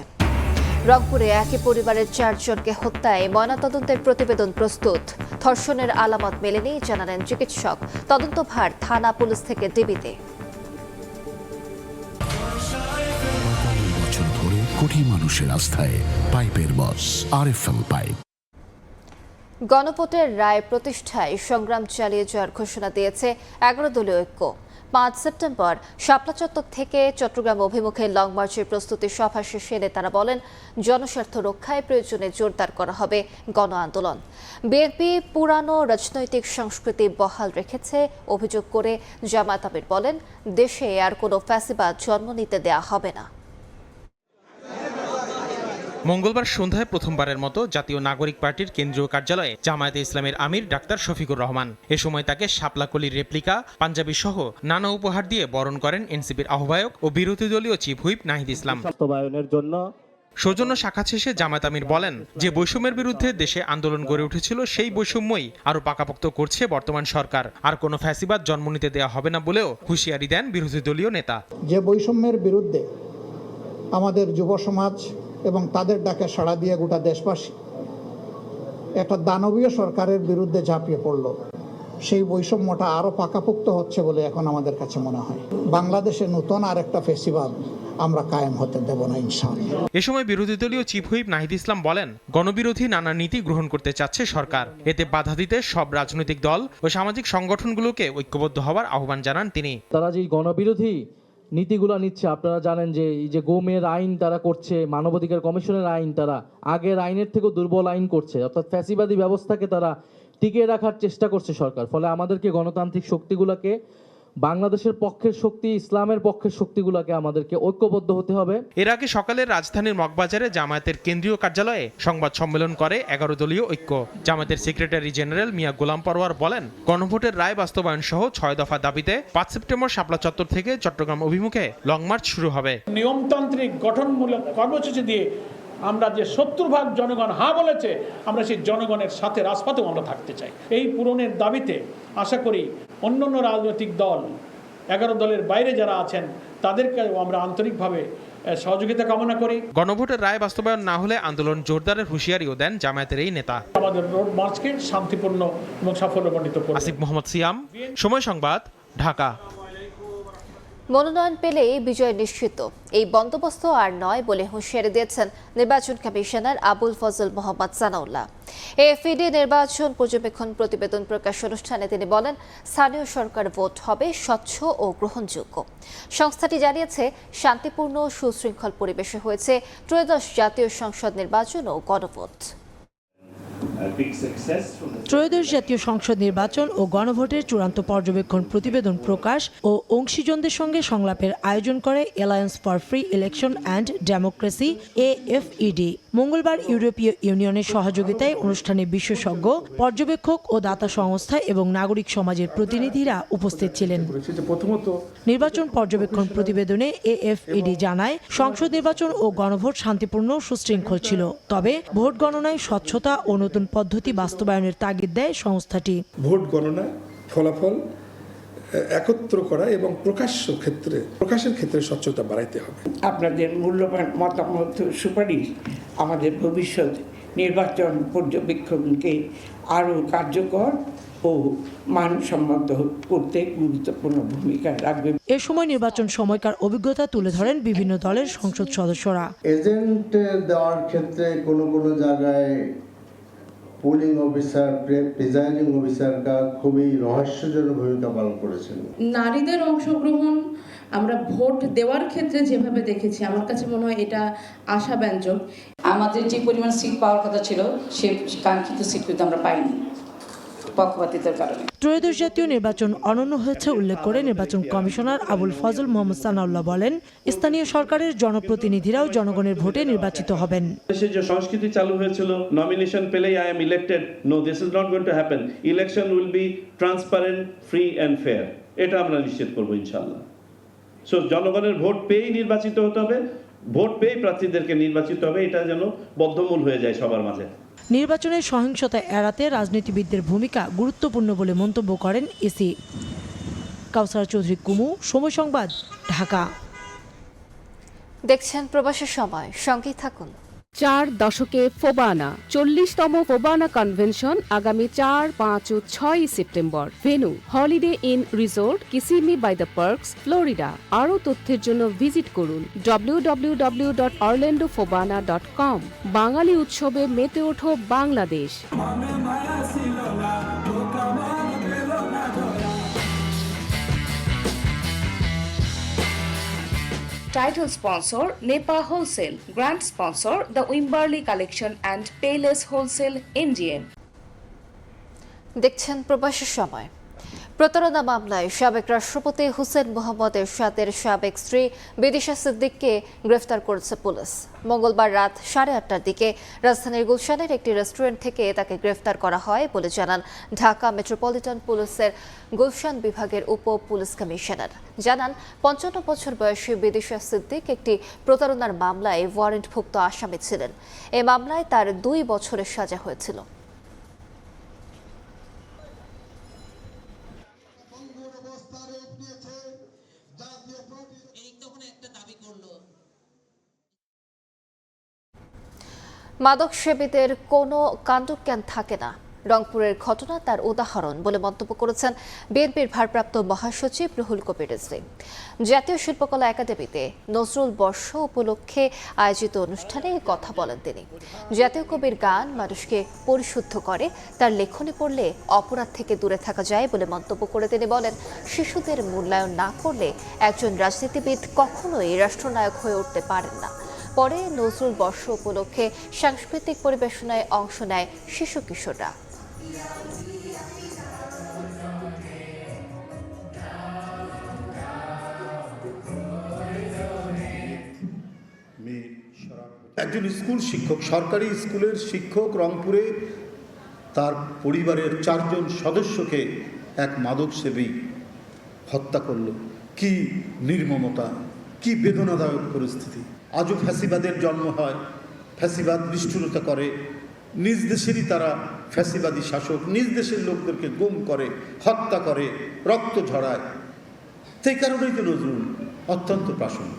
রংপুরে একই পরিবারের 4 জনকে হত্যায় ময়নাতদন্তের প্রতিবেদন প্রস্তুত। ধর্ষণের আলামত মেলেনি জানালেন চিকিৎসক। তদন্তভার থানা পুলিশ থেকে ডিবিতে। বছর ধরে কোটি মানুষের আস্থায় পাইপের বস আরএফএল পাইপ। গণভোটের রায় প্রতিষ্ঠায় সংগ্রাম চালিয়ে যাওয়ার ঘোষণা দিয়েছে 11 দলীয় ঐক্য। 5 সেপ্টেম্বর শাপলা চত্বর থেকে চট্টগ্রাম অভিমুখে লং মার্চের প্রস্তুতি সভা শেষে নেতারা বলেন, জনস্বার্থ রক্ষায় প্রয়োজনে জোরদার করা হবে গণ আন্দোলন। বিএনপি পুরানো রাজনৈতিক সংস্কৃতি বহাল রেখেছে অভিযোগ করে জামায়াত আমির বলেন, দেশে আর কোনো ফ্যাসিবাদ জন্ম নিতে দেয়া হবে না। মঙ্গলবার সন্ধ্যায় প্রথমবারের মতো জাতীয় নাগরিক পার্টির কেন্দ্রীয় কার্যালয়ে জামায়াতে ইসলামের আমির ডাক্তার শফিকুর রহমান। এ সময় তাকে শাপলাকলির রেপ্লিকা, পাঞ্জাবি সহ নানা উপহার দিয়ে বরণ করেন এনসিপির আহ্বায়ক ও বিরোধী দলীয় চিফ হুইপ নাহিদ ইসলাম। সৌজন্য সাক্ষাৎ শেষে জামায়াত আমির বলেন, যে বৈষম্যের বিরুদ্ধে দেশে আন্দোলন গড়ে উঠেছিল সেই বৈষম্যই আরো পাকাপোক্ত করছে বর্তমান সরকার। আর কোনো ফ্যাসিবাদ জন্ম নিতে দেওয়া হবে না বলেও হুঁশিয়ারি দেন বিরোধী দলীয় নেতা। যে বৈষম্যের বিরুদ্ধে আমাদের যুব সমাজ এবং তাদের ডাকে সাড়া দিয়ে গোটা দেশবাসী একটা দানবীয় সরকারের বিরুদ্ধে ঝাঁপিয়ে পড়ল, সেই বৈষম্যটা আরো পাকাপোক্ত হচ্ছে বলে এখন আমাদের কাছে মনে হয়। বাংলাদেশে নতুন আর একটা ফেসিবাদ আমরা কায়েম হতে দেব না ইনশাআল্লাহ। এ সময় বিরোধী দলীয় চিফ হুইপ নাহিদ ইসলাম বলেন, গণবিরোধী নানা নীতি গ্রহণ করতে চাচ্ছে সরকার। এতে বাধা দিতে সব রাজনৈতিক দল ও সামাজিক সংগঠনগুলোকে ঐক্যবদ্ধ হওয়ার আহ্বান জানান তিনি। তারা যে গণবিরোধী নীতিগুলো নিচ্ছে, আপনারা জানেন যে এই যে গোমের আইন তারা করছে, মানবাধিকার কমিশনের আইন তারা আগের আইনের থেকেও দুর্বল আইন করছে, অর্থাৎ ফ্যাসিবাদী ব্যবস্থাকে তারা টিকিয়ে রাখার চেষ্টা করছে সরকার। ফলে আমাদেরকে গণতান্ত্রিক শক্তিগুলোকে, বাংলাদেশের পক্ষের শক্তি, ইসলামের পক্ষের শক্তিগুলোকে আমাদেরকে ঐক্যবদ্ধ হতে হবে। এর আগে সকালে রাজধানীর মগবাজারে জামায়াতের কেন্দ্রীয় কার্যালয়ে সংবাদ সম্মেলন করে 11 দলীয় ঐক্য। জামায়াতের সেক্রেটারি জেনারেল মিয়া গোলাম পরোয়ার বলেন, গণভোটের রায় বাস্তবায়ন সহ 6 দফা দাবিতে 5 সেপ্টেম্বর শাপলা চত্বর থেকে চট্টগ্রাম অভিমুখে লং মার্চ শুরু হবে। নিয়মতান্ত্রিক গঠনমূলক কর্মসূচি দিয়ে আমরা যে 70% জনগণ হ্যাঁ বলেছে, আমরা সেই জনগণের সাথে রাজপথেও আমরা থাকতে চাই। এই পূরণের দাবিতে আশা করি অন্যান্য রাজনৈতিক দল, 11 দলের বাইরে যারা আছেন তাদেরকেও আমরা আন্তরিকভাবে সহযোগিতা কামনা করি। গণভোটের রায় বাস্তবায়ন না হলে আন্দোলন জোরদারের হুঁশিয়ারিও দেন জামায়াতের এই নেতা। আমাদের রোড মার্চকে শান্তিপূর্ণ এবং সাফল্যমণ্ডিত করব। আসিফ মোহাম্মদ সিয়াম, সময় সংবাদ, ঢাকা। মনোনয়ন পেলে বিজয় নিশ্চিত, এই বন্দোবস্ত আর নয় বলে হুঁশিয়ারি দিয়েছেন নির্বাচন কমিশনার আবুল ফজল মোহাম্মদ সানাউল্লাহ। এফইডি নির্বাচন পর্যবেক্ষণ প্রতিবেদন প্রকাশ অনুষ্ঠানে তিনি বলেন, স্থানীয় সরকার ভোট হবে স্বচ্ছ ও গ্রহণযোগ্য। সংস্থাটি জানিয়েছে, শান্তিপূর্ণ সুশৃঙ্খল পরিবেশে হয়েছে ত্রয়োদশ জাতীয় সংসদ নির্বাচন ও গণভোট। ত্রয়োদশ জাতীয় সংসদ নির্বাচন ও গণভোটের চূড়ান্ত পর্যবেক্ষণ প্রতিবেদন প্রকাশ ও অংশীজনদের সঙ্গে সংলাপের আয়োজন করে alliance for free election and democracy AFED। মঙ্গলবার ইউরোপীয় ইউনিয়নের সহযোগিতায় অনুষ্ঠানে বিশেষজ্ঞ, পর্যবেক্ষক ও দাতা সংস্থা এবং নাগরিক সমাজের প্রতিনিধিরা উপস্থিত ছিলেন। নির্বাচন পর্যবেক্ষণ প্রতিবেদনে AFED জানায়, সংসদ নির্বাচন ও গণভোট শান্তিপূর্ণ সুশৃঙ্খল ছিল, তবে ভোট গণনায় স্বচ্ছতা ও নতুন পদ্ধতি বাস্তবায়নের তাগিদ দেয় সংস্থাটি। ভোট গণনা ফলাফল একত্র করা এবং প্রকাশের ক্ষেত্রে স্বচ্ছতা বাড়াইতে হবে। আপনাদের মূল্যবান মতামত সুপারিশ আমাদের ভবিষ্যৎ নির্বাচন পর্যবেক্ষণকে আরও কার্যকর ও মানসম্মত করতে গুরুত্বপূর্ণ ভূমিকা রাখবে। এ সময় নির্বাচন সময়কার অভিজ্ঞতা তুলে ধরেন বিভিন্ন দলের সংসদ সদস্যরা। এজেন্ট দেওয়ার ক্ষেত্রে কোনো জায়গায় পোলিং অফিসার, প্রিজাইডিং অফিসাররা খুবই রহস্যজনক ভূমিকা পালন করেছেন। নারীদের অংশগ্রহণ আমরা ভোট দেওয়ার ক্ষেত্রে যেভাবে দেখেছি, আমার কাছে মনে হয় এটা আশাব্যঞ্জক। আমাদের যে পরিমাণ সিট পাওয়ার কথা ছিল, সে কাঙ্ক্ষিত সিট কিন্তু আমরা পাইনি পক্ষপাতিতার কারণে। ত্রয়োদশ জাতীয় নির্বাচন অনন্য হয়েছে উল্লেখ করে নির্বাচন কমিশনার আবুল ফজল মোহাম্মদ সানাউল্লাহ বলেন, স্থানীয় সরকারের জনপ্রতিনিধিরাও জনগণের ভোটে নির্বাচিত হবেন। দেশে যে সংস্কৃতি চালু হয়েছিল, নমিনেশন পেলেই I am elected, no this is not going to happen. Election will be transparent, free and fair. এটা আমরা নিশ্চিত করবো ইনশাআল্লাহ। সো জনগণের ভোট পেয়েই নির্বাচিত হতে হবে, ভোট পেয়েই প্রার্থীদেরকে নির্বাচিত হবে, এটা যেন বদ্ধমূল হয়ে যায় সবার মাঝে। নির্বাচনের সহিংসতা এড়াতে রাজনীতিবিদদের ভূমিকা গুরুত্বপূর্ণ বলে মন্তব্য করেন ইসি। কাউসার চৌধুরী কুমু, সময় সংবাদ, ঢাকা। দেখছেন প্রবাসের সময়, সঙ্গেই থাকুন। 4 দশকে ফোবানা 40তম ফোবানা কনভেনশন আগামী 4, 5 ও 6 September. Venue Holiday Inn resort, Kissimmee by the parks, Florida. আরও তথ্যের জন্য ভিজিট করুন www.orlandofobana.com। বাঙালি উৎসবে মেতে ওঠো Bangladesh. Title sponsor Nepa Wholesale. Grant sponsor the Wimberley Collection and Payless Wholesale NGM. দেখছেন প্রবাসের সময়। প্রতারণা মামলায় সাবেক রাষ্ট্রপতি হুসেন মোহাম্মদ এরশাদের সাবেক স্ত্রী বিদিশা সিদ্দিককে গ্রেফতার করেছে পুলিশ। মঙ্গলবার রাত 8:30টার দিকে রাজধানীর গুলশানের একটি রেস্টুরেন্ট থেকে তাকে গ্রেফতার করা হয় বলে জানান ঢাকা মেট্রোপলিটন পুলিশের গুলশান বিভাগের উপ পুলিশ কমিশনার। জানান 55 বছর বয়সী বিদিশা সিদ্দিক একটি প্রতারণার মামলায় ওয়ারেন্টভুক্ত আসামি ছিলেন। এই মামলায় তার 2 বছরের সাজা হয়েছিল। মাদক সেবীদের কোনো কাণ্ডজ্ঞান থাকে না, রংপুরের ঘটনা তার উদাহরণ বলে মন্তব্য করেছেন বিএনপির ভারপ্রাপ্ত মহাসচিব রুহুল কবির রিজভী। জাতীয় শিল্পকলা একাডেমিতে নজরুল বর্ষ উপলক্ষে আয়োজিত অনুষ্ঠানে কথা বলেন তিনি। জাতীয় কবির গান মানুষকে পরিশুদ্ধ করে, তার লেখনী পড়লে অপরাধ থেকে দূরে থাকা যায় বলে মন্তব্য করে তিনি বলেন, শিশুদের মূল্যায়ন না করলে একজন রাজনীতিবিদ কখনোই রাষ্ট্রনায়ক হয়ে উঠতে পারেন না। পরে নজরুল বর্ষ উপলক্ষে সাংস্কৃতিক পরিবেশনায় অংশ নেয় শিশু কিশোররা। একজন স্কুল শিক্ষক, সরকারি স্কুলের শিক্ষক রংপুরে তার পরিবারের 4 জন সদস্যকে এক মাদকসেবী হত্যা করল। কি নির্মমতা, কি বেদনাদায়ক পরিস্থিতি। আজও ফ্যাসিবাদের জন্ম হয়, ফ্যাসিবাদ নিষ্ঠুরতা করে, নিজ দেশেরই তারা ফ্যাসিবাদী শাসক, নিজ দেশের লোকদেরকে গুম করে, হত্যা করে, রক্ত ঝরায়। সেই কারণেই তো নজরুল অত্যন্ত প্রাসঙ্গিক।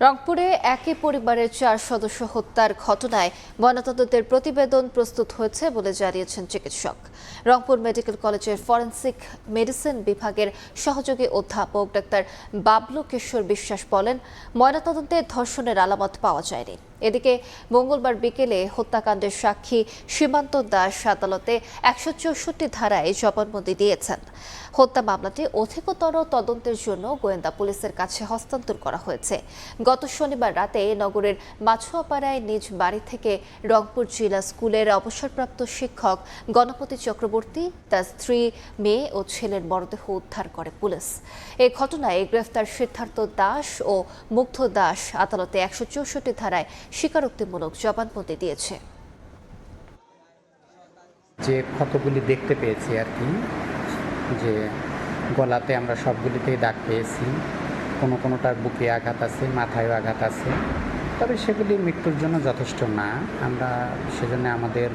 রংপুরে একই পরিবারের 4 সদস্য হত্যার ঘটনায় ময়নাতদন্তের প্রতিবেদন প্রস্তুত হয়েছে বলে জানিয়েছেন চিকিৎসক। রংপুর মেডিকেল কলেজের ফরেনসিক মেডিসিন বিভাগের সহযোগী অধ্যাপক ডাক্তার বাবলু কিশোর বিশ্বাস বলেন, ময়নাতদন্তে ধর্ষণের আলামত পাওয়া যায়নি। এদিকে মঙ্গলবার বিকেলে হত্যাকাণ্ডের সাক্ষী সীমান্ত দাস আদালতে 164 ধারায় জবানবন্দি দিয়েছেন। হত্যা মামলাটি অধিকতর তদন্তের জন্য গোয়েন্দা পুলিশের কাছে হস্তান্তর করা হয়েছে। গত শনিবার রাতে নগরের মাছুয়াপাড়ায় নিজ বাড়ি থেকে রংপুর জেলা স্কুলের অবসরপ্রাপ্ত শিক্ষক গণপতি চক্রবর্তী, তার স্ত্রী, মেয়ে ও ছেলের মরদেহ উদ্ধার করে পুলিশ। এই ঘটনায় গ্রেফতার সিদ্ধার্থ দাস ও মুগ্ধ দাস আদালতে 164 ধারায় স্বীকারোক্তিমূলক জবানবন্দি দিয়েছে। যে ক্ষতগুলি দেখতে পেয়েছি আর কি, যে গলাতে আমরা সবগুলিতেই দাগ পেয়েছি, কোনোটার বুকে আঘাত আছে, মাথায় আঘাত আছে, তবে সেগুলি মৃত্যুর জন্য যথেষ্ট না। আমরা সেজন্য আমাদের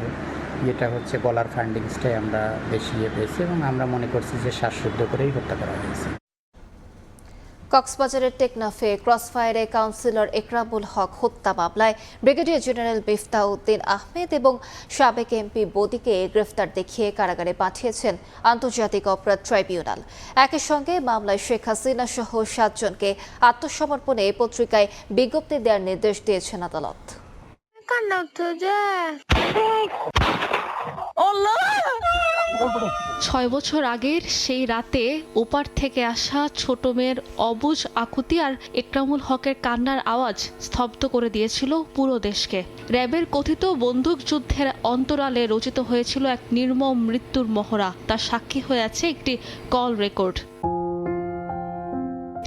এটা হচ্ছে গলার ফাইন্ডিংসটাই আমরা বেশি পেয়েছি এবং আমরা মনে করছি যে শ্বাসরুদ্ধ করেই হত্যা করা হয়েছে। কক্সবাজারের টেকনাফে ক্রসফায়ারে কাউন্সিলর একরামুল হক হত্যা মামলায় ব্রিগেডিয়ার জেনারেল মিফতাউদ্দিন আহমেদ এবং সাবেক এমপি বদিকে গ্রেফতার দেখিয়ে কারাগারে পাঠিয়েছেন আন্তর্জাতিক অপরাধ ট্রাইব্যুনাল। একই সঙ্গে মামলায় শেখ হাসিনা সহ 7 জনকে আত্মসমর্পণে পত্রিকায় বিজ্ঞপ্তি দেওয়ার নির্দেশ দিয়েছেন আদালত। 6 বছর আগের সেই রাতে ওপার থেকে আসা ছোট মেয়ের অবুঝ আকুতি আর একরামুল হকের কান্নার আওয়াজ স্তব্ধ করে দিয়েছিল পুরো দেশকে। র্যাবের কথিত বন্দুক যুদ্ধের অন্তরালে রচিত হয়েছিল এক নির্মম মৃত্যুর মহড়া। তার সাক্ষী হয়ে আছে একটি কল রেকর্ড।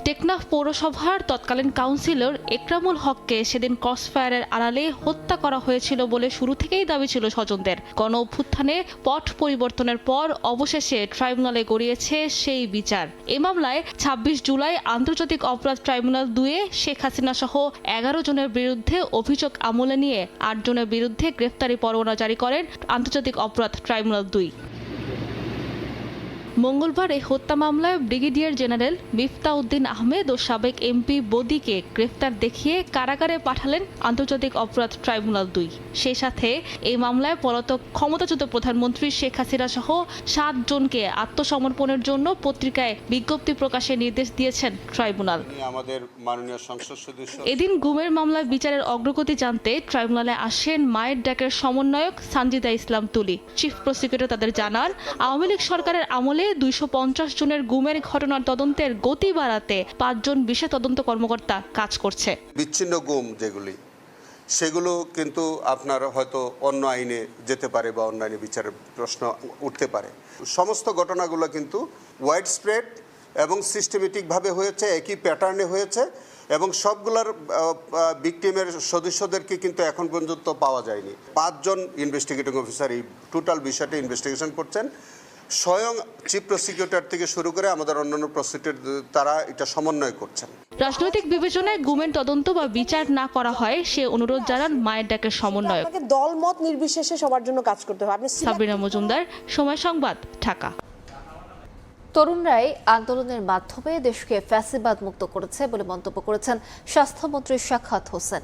টেকনাফ পৌরসভার তৎকালীন কাউন্সিলর একরামুল হককে সেদিন ক্রসফায়ারের আড়ালে হত্যা করা হয়েছিল বলে শুরু থেকেই দাবি ছিল স্বজনদের। গণ অভ্যুত্থানে পট পরিবর্তনের পর অবশেষে ট্রাইব্যুনালে গড়িয়েছে সেই বিচার। এ মামলায় 26 জুলাই আন্তর্জাতিক অপরাধ ট্রাইব্যুনাল 2-এ শেখ হাসিনা সহ 11 জনের বিরুদ্ধে অভিযোগ আমলে নিয়ে 8 জনের বিরুদ্ধে গ্রেফতারি পরোয়ানা জারি করেন আন্তর্জাতিক অপরাধ ট্রাইব্যুনাল 2। মঙ্গলবার এই হত্যা মামলায় ব্রিগেডিয়ার জেনারেল মিফতাউদ্দিন আহমেদ ও সাবেক এমপি বদিকে গ্রেফতার দেখিয়ে কারাগারে পাঠালেন আন্তর্জাতিক অপরাধ ট্রাইব্যুনাল 2। সেই সাথে এই মামলায় পলাতক ক্ষমতাচ্যুত প্রধানমন্ত্রী শেখ হাসিনা সহ 7 জনকে আত্মসমর্পণের জন্য পত্রিকায় বিজ্ঞপ্তি প্রকাশের নির্দেশ দিয়েছেন ট্রাইব্যুনাল। আমাদের মাননীয় সংসদ সদস্য এদিন গুমের মামলায় বিচারের অগ্রগতি জানতে ট্রাইব্যুনালে আসেন মায়ের ডাকের সমন্বয়ক সানজিদা ইসলাম তুলি। চিফ প্রসিকিউটর তাদের জানান, আওয়ামী লীগ সরকারের আমলে 250 জনের গুমের ঘটনার তদন্তের গতি বাড়াতে 5 জন বিশেষ তদন্ত কর্মকর্তা কাজ করছে। বিচ্ছিন্ন গুম যেগুলি, সেগুলো কিন্তু আপনার হয়তো অন্য আইনে যেতে পারে বা অন্য আইনে বিচারের প্রশ্ন উঠতে পারে। সমস্ত ঘটনাগুলো কিন্তু ওয়াইড স্প্রেড এবং সিস্টেমেটিকভাবে হয়েছে, একই প্যাটার্নে হয়েছে এবং সবগুলোর ভিকটিমের সদস্যদেরকে কিন্তু এখন পর্যন্ত পাওয়া যায়নি। 5 জন ইনভেস্টিগেটিং অফিসার এই টোটাল বিষয়টা ইনভেস্টিগেশন করছেন। স্বয়ং চিফ প্রসিকিউটর থেকে শুরু করে আমাদের অন্যান্য প্রসিকিউটর তারা এটা সমন্বয় করছেন। রাজনৈতিক বিবেচনায় গুমের তদন্ত বা বিচার না করা হয় সে অনুরোধ জানান মায়ের ডাকের সমন্বয়ক। দলমত নির্বিশেষে সবার জন্য কাজ করতে হবে। সাবিনা মজুমদার, সময় সংবাদ, ঢাকা। তরুণরাই আন্দোলনের মাধ্যমে দেশকে ফ্যাসিবাদ মুক্ত করেছে বলে মন্তব্য করেছেন স্বাস্থ্যমন্ত্রী সাখাওয়াত হোসেন।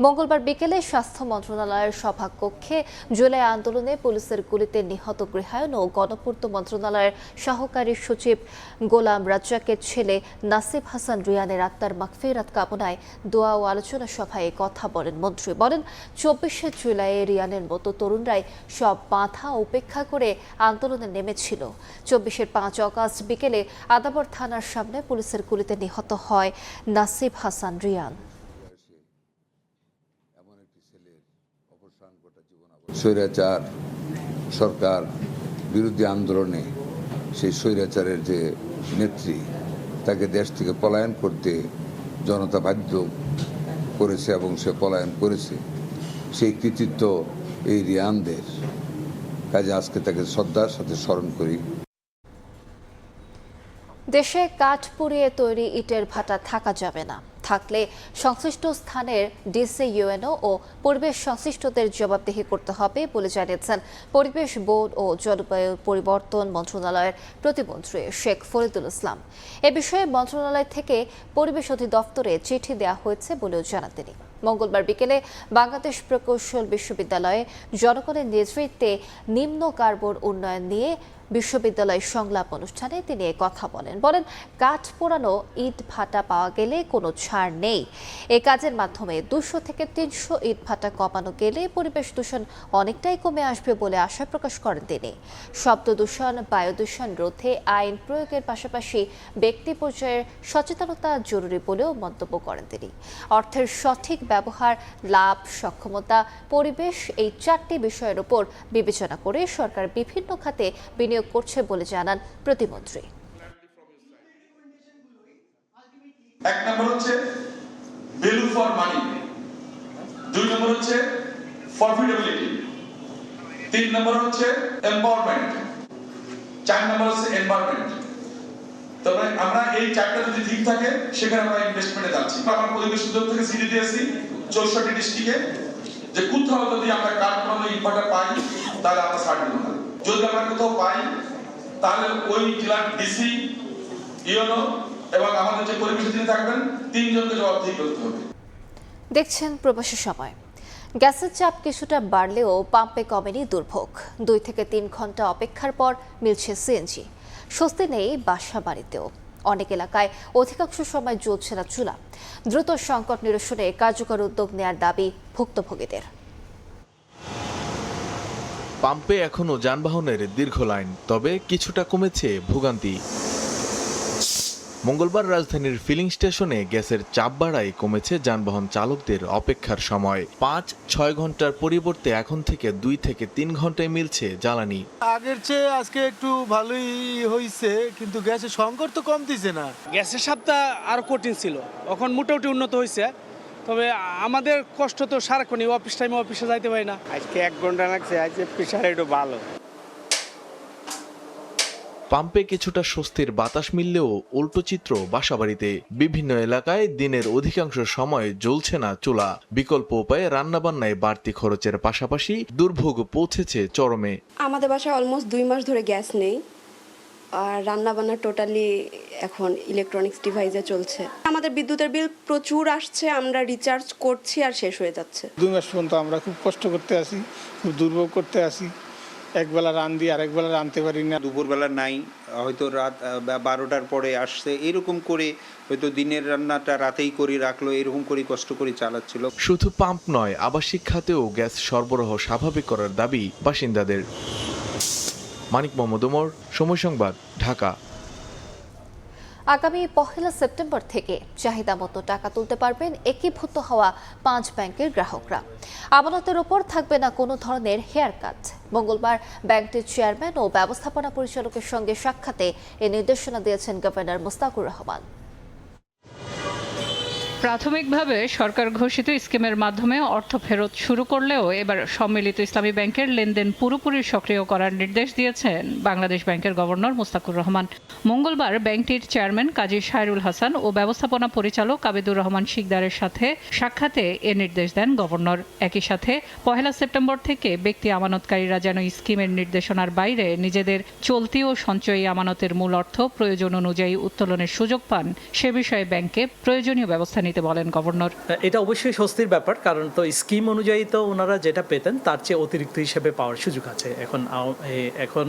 মঙ্গলবার বিকেলে স্বাস্থ্য মন্ত্রণালয়ের সভাকক্ষে জুলাই আন্দোলনে পুলিশের গুলিতে নিহত গৃহায়ন ও গণপূর্ত মন্ত্রণালয়ের সহকারী সচিব গোলাম রাজ্জাকের ছেলে নাসিব হাসান রিয়ানের আত্মার মাগফিরাত কামনায় দোয়া ও আলোচনা সভায় কথা বলেন মন্ত্রী। বলেন, 24শে জুলাই রিয়ানের মতো তরুণরাই সব বাধা উপেক্ষা করে আন্দোলনে নেমেছিল। 24-এর 5 অগাস্ট বিকেলে আদাবর থানার সামনে পুলিশের গুলিতে নিহত হয় নাসিব হাসান রিয়ান। স্বৈরাচার সরকার বিরোধী আন্দোলনে সেই স্বৈরাচারের যে নেত্রী, তাকে দেশ থেকে পলায়ন করতে জনতা বাধ্য করেছে এবং সে পলায়ন করেছে। সেই কৃতিত্ব এই রিয়ানদের, কাজে আজকে তাকে শ্রদ্ধার সাথে স্মরণ করি। দেশে কাঠ পুড়িয়ে তৈরি ইটের ভাটা থাকা যাবে না। থাকলে সংশ্লিষ্ট স্থানের ডিসি, ইউএনও ও পরিবেশ সংশ্লিষ্টদের জবাবদিহি করতে হবে বলে জানিয়েছেন পরিবেশ বোর্ড ও জলবায়ু পরিবর্তন মন্ত্রণালয়ের প্রতিমন্ত্রী শেখ ফরিদুল ইসলাম। এ বিষয়ে মন্ত্রণালয় থেকে পরিবেশ অধিদপ্তরে চিঠি দেওয়া হয়েছে বলেও জানান তিনি। মঙ্গলবার বিকেলে বাংলাদেশ প্রকৌশল বিশ্ববিদ্যালয়ে জনগণের নেতৃত্বে নিম্ন কার্বন উন্নয়ন নিয়ে বিশ্ববিদ্যালয় সংলাপ অনুষ্ঠানে তিনি কথা বলেন কাঠ পোড়ানো ইট ভাটা পাওয়া গেলে কোনো ছাড় নেই। এ কাজের মাধ্যমে 200 থেকে 300 ইট ভাটা কমানো গেলে পরিবেশ দূষণ অনেকটাই কমে আসবে বলে আশা প্রকাশ করেন তিনি। শব্দ দূষণ, বায়ু দূষণ রোধে আইন প্রয়োগের পাশাপাশি ব্যক্তি পর্যায়ের সচেতনতা জরুরি বলেও মন্তব্য করেন তিনি। অর্থের সঠিক ব্যবহার, লাভ, সক্ষমতা, পরিবেশ এই 4টি বিষয়ের উপর বিবেচনা করে সরকার বিভিন্ন খাতে বিনিয়োগ করছে বলে জানান প্রতিমন্ত্রী। 1 নম্বর হচ্ছে ভ্যালু ফর মানি, 2 নম্বর হচ্ছে প্রফিটেবিলিটি, 3 নম্বর হচ্ছে এমপাওয়ারমেন্ট, 4 নম্বর হচ্ছে এনভায়রনমেন্ট। তবে আমরা এই 4টা যদি ঠিক থাকে সেখানে আমরা ইনভেস্টমেন্টে যাচ্ছি। আমরা পরিবেশ উদ্যোগ থেকে সিডি দিয়েছি 64 ডিস্ট্রিক্টে যে কোথাও যদি আমরা কাঠ পোড়ানো ইনভার্টার পাই তাহলে আমরা ছাড় দেব না। যদি আমরা কোথাও পাই তাহলে ওই জেলার ডিসি, ইওনো এবং আমাদের যে পরিবেশ যিনি থাকবেন 3 জনকে জবাবদিহি করতে হবে। দেখছেন প্রবাসী সময়। গ্যাসের চাপ কিছুটা বাড়লেও পাম্পে কমেনি দুর্ভোগ। 2 থেকে 3 ঘন্টা অপেক্ষার পর মিলছে সিএনজি। স্বস্তি নেই বাসা বাড়িতেও। অনেক এলাকায় অধিকাংশ সময় জ্বলছে না চুলা। দ্রুত সংকট নিরসনে কার্যকর উদ্যোগ নেয়ার দাবি ভুক্তভোগীদের। পাম্পে এখনো যানবাহনের দীর্ঘ লাইন, তবে কিছুটা কমেছে ভোগান্তি। মঙ্গলবার রাজধানীর ফিলিং স্টেশনে গ্যাসের চাপ বাড়ায় কমেছে যানবাহন চালকদের অপেক্ষার সময়। 5-6 ঘন্টার পরিবর্তে এখন থেকে 2 থেকে 3 ঘন্টায় মিলছে জ্বালানি। আগের চেয়ে আজকে একটু ভালোই হয়েছে, কিন্তু গ্যাসের সংকট তো কমতেছে না। গ্যাসের চাপটা আরো কঠিন ছিল, এখন মোটামুটি উন্নত হয়েছে। তবে আমাদের কষ্ট তো সারাক্ষণই অফিস টাইমে অফিসে যাইতে পারি না। আজকে 1 ঘন্টা লাগছে, আজকে প্রেশার একটু ভালো। পাম্পে কিছুটা স্বস্তির বাতাস মিললেও উল্টো চিত্র বাসাবাড়িতে। বিভিন্ন এলাকায় দিনের অধিকাংশ সময় জ্বলছে না চুলা। বিকল্প উপায়ে রান্নাবান্নায় বাড়তি খরচের পাশাপাশি দুর্ভোগ পৌঁছেছে চরমে। আমাদের বাসায় অলমোস্ট 2 মাস ধরে গ্যাস নেই, আর রান্নাবান্না টোটালি এখন ইলেকট্রনিক্স ডিভাইসে চলছে। আমাদের বিদ্যুতের বিল প্রচুর আসছে, আমরা রিচার্জ করছি আর শেষ হয়ে যাচ্ছে। 2 মাস পর্যন্ত আমরা খুব কষ্ট করতে আসি, খুব দুর্ভোগ করতে আসি। একবেলা রান্ধি আর একবেলা রাঁধতে পারি না। দুপুরবেলা নাই, হয়তো রাত 12টার পরে আসছে, এরকম করে হয়তো দিনের রান্নাটা রাতেই করে রাখলো, এরকম করে কষ্ট করে চালাচ্ছিল। শুধু পাম্প নয়, আবাসিক খাতেও গ্যাস সরবরাহ স্বাভাবিক করার দাবি বাসিন্দাদের। মানিক মোহাম্মদ ওমর, সময় সংবাদ, ঢাকা। আগামী 1 সেপ্টেম্বর থেকে চাহিদা মতো টাকা তুলতে পারবেন একীভূত হওয়া 5 ব্যাংকের গ্রাহকরা। আমানতের ওপর থাকবে না কোনো ধরনের হেয়ার কাট। মঙ্গলবার ব্যাংকটির চেয়ারম্যান ও ব্যবস্থাপনা পরিচালকের সঙ্গে সাক্ষাতে এ নির্দেশনা দিয়েছেন গভর্নর মুস্তাকুর রহমান। প্রাথমিকভাবে সরকার ঘোষিত স্কিমের মাধ্যমে অর্থ ফেরত শুরু করলেও এবার সম্মিলিত ইসলামী ব্যাংকের লেনদেন পুরোপুরি সক্রিয় করার নির্দেশ দিয়েছেন বাংলাদেশ ব্যাংকের গভর্নর মুস্তাকুর রহমান। মঙ্গলবার ব্যাংকটির চেয়ারম্যান কাজী শাহরুল হাসান ও ব্যবস্থাপনা পরিচালক আবিদুর রহমান শিকদারের সাথে সাক্ষাতে এ নির্দেশ দেন গভর্নর। একই সাথে 1 সেপ্টেম্বর থেকে ব্যক্তি আমানতকারীরা যেন স্কিমের নির্দেশনার বাইরে নিজেদের চলতি ও সঞ্চয়ী আমানতের মূল অর্থ প্রয়োজন অনুযায়ী উত্তোলনের সুযোগ পান, সে বিষয়ে ব্যাংকে প্রয়োজনীয় ব্যবস্থা নিতে বলেন গভর্নর। এটা অবশ্যই স্বস্তির ব্যাপার, কারণ তো স্কিম অনুযায়ী তো ওনারা যেটা পেতেন তার চেয়ে অতিরিক্ত হিসেবে পাওয়ার সুযোগ আছে। এখন